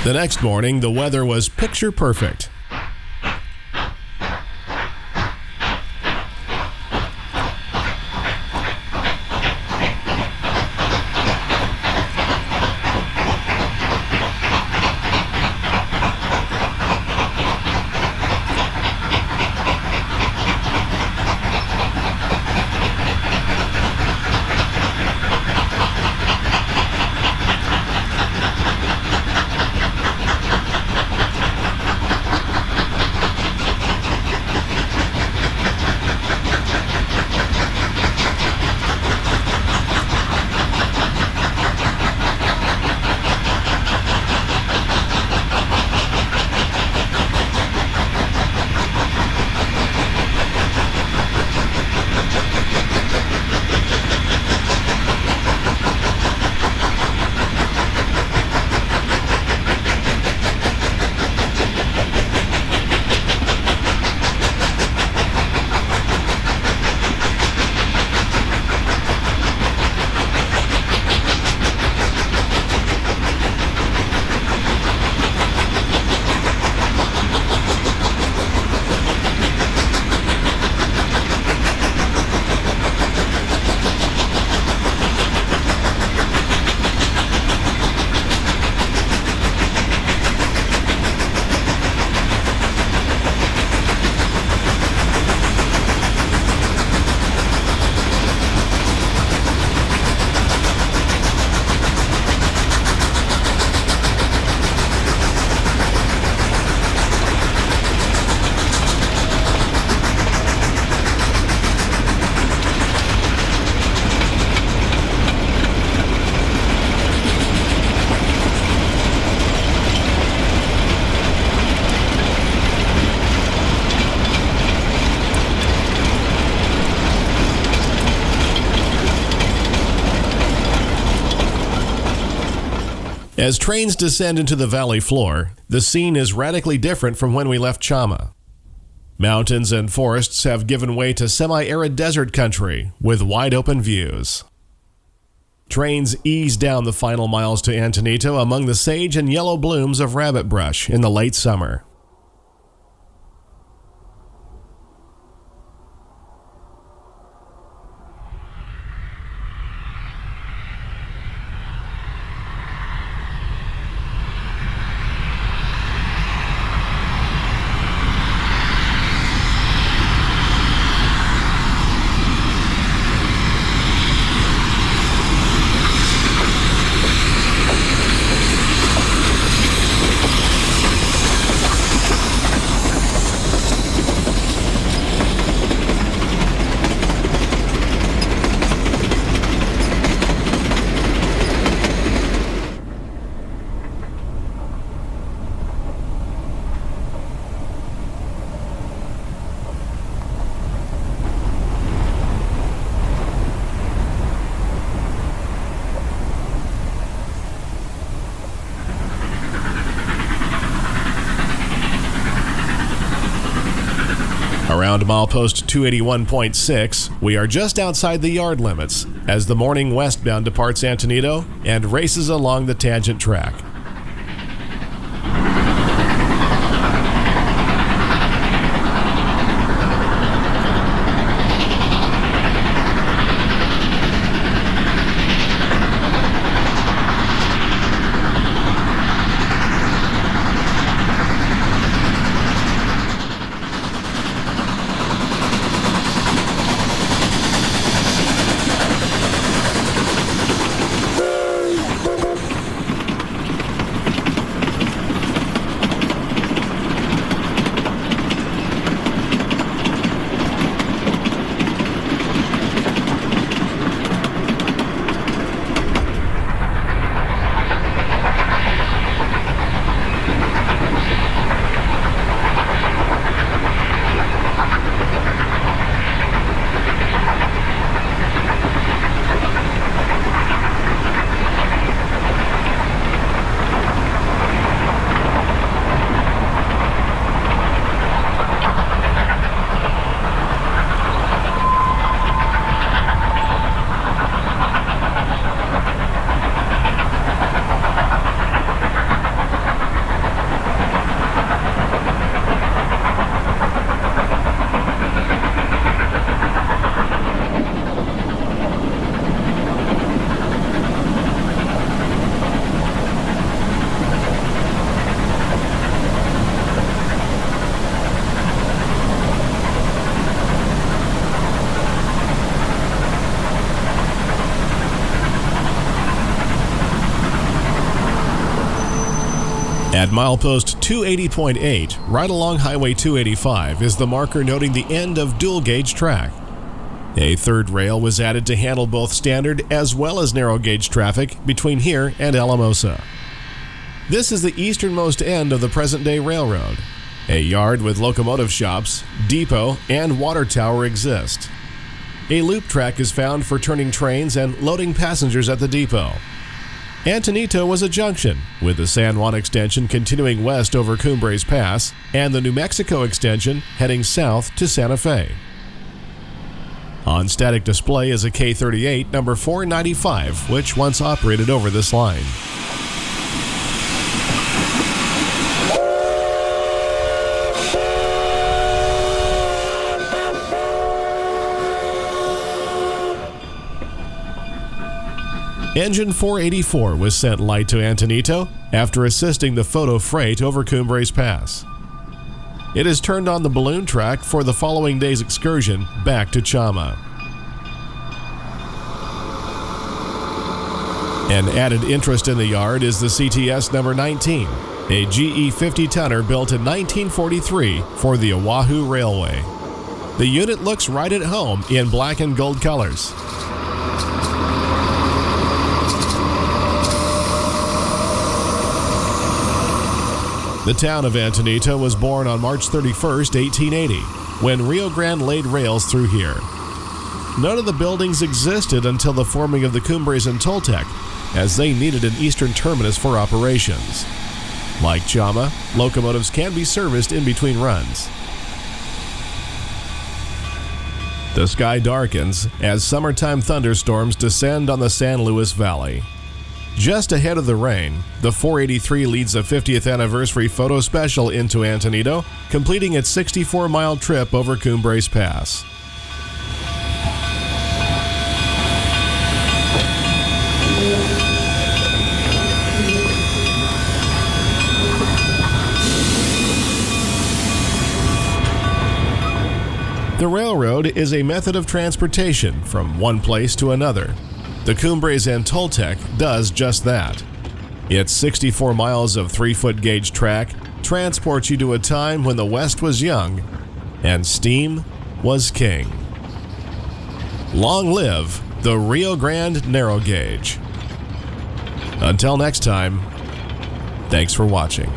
The next morning, the weather was picture perfect. As trains descend into the valley floor, the scene is radically different from when we left Chama. Mountains and forests have given way to semi-arid desert country with wide-open views. Trains ease down the final miles to Antonito among the sage and yellow blooms of rabbit brush in the late summer. Around milepost 281.6, we are just outside the yard limits as the morning westbound departs Antonito and races along the tangent track. At milepost 280.8, right along Highway 285, is the marker noting the end of dual-gauge track. A third rail was added to handle both standard as well as narrow-gauge traffic between here and Alamosa. This is the easternmost end of the present-day railroad. A yard with locomotive shops, depot, and water tower exist. A loop track is found for turning trains and loading passengers at the depot. Antonito was a junction, with the San Juan extension continuing west over Cumbres Pass and the New Mexico extension heading south to Santa Fe. On static display is a K38 number 495, which once operated over this line. Engine 484 was sent light to Antonito after assisting the photo freight over Cumbres Pass. It is turned on the balloon track for the following day's excursion back to Chama. An added interest in the yard is the CTS number 19, a GE 50-tonner built in 1943 for the Oahu Railway. The unit looks right at home in black and gold colors. The town of Antonito was born on March 31, 1880, when Rio Grande laid rails through here. None of the buildings existed until the forming of the Cumbres and Toltec, as they needed an eastern terminus for operations. Like Chama, locomotives can be serviced in between runs. The sky darkens as summertime thunderstorms descend on the San Luis Valley. Just ahead of the rain, the 483 leads a 50th anniversary photo special into Antonito, completing its 64-mile trip over Cumbres Pass. The railroad is a method of transportation from one place to another. The Cumbres and Toltec does just that. Its 64 miles of 3-foot gauge track transports you to a time when the West was young and steam was king. Long live the Rio Grande narrow gauge. Until next time, thanks for watching.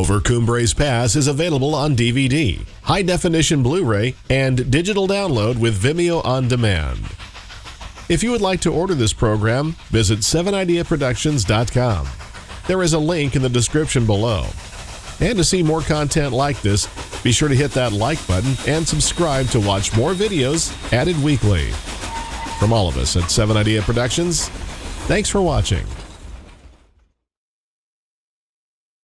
Over Cumbres Pass is available on DVD, high-definition Blu-ray, and digital download with Vimeo on demand. If you would like to order this program, visit 7ideaproductions.com. There is a link in the description below. And to see more content like this, be sure to hit that like button and subscribe to watch more videos added weekly. From all of us at 7 Idea Productions, thanks for watching.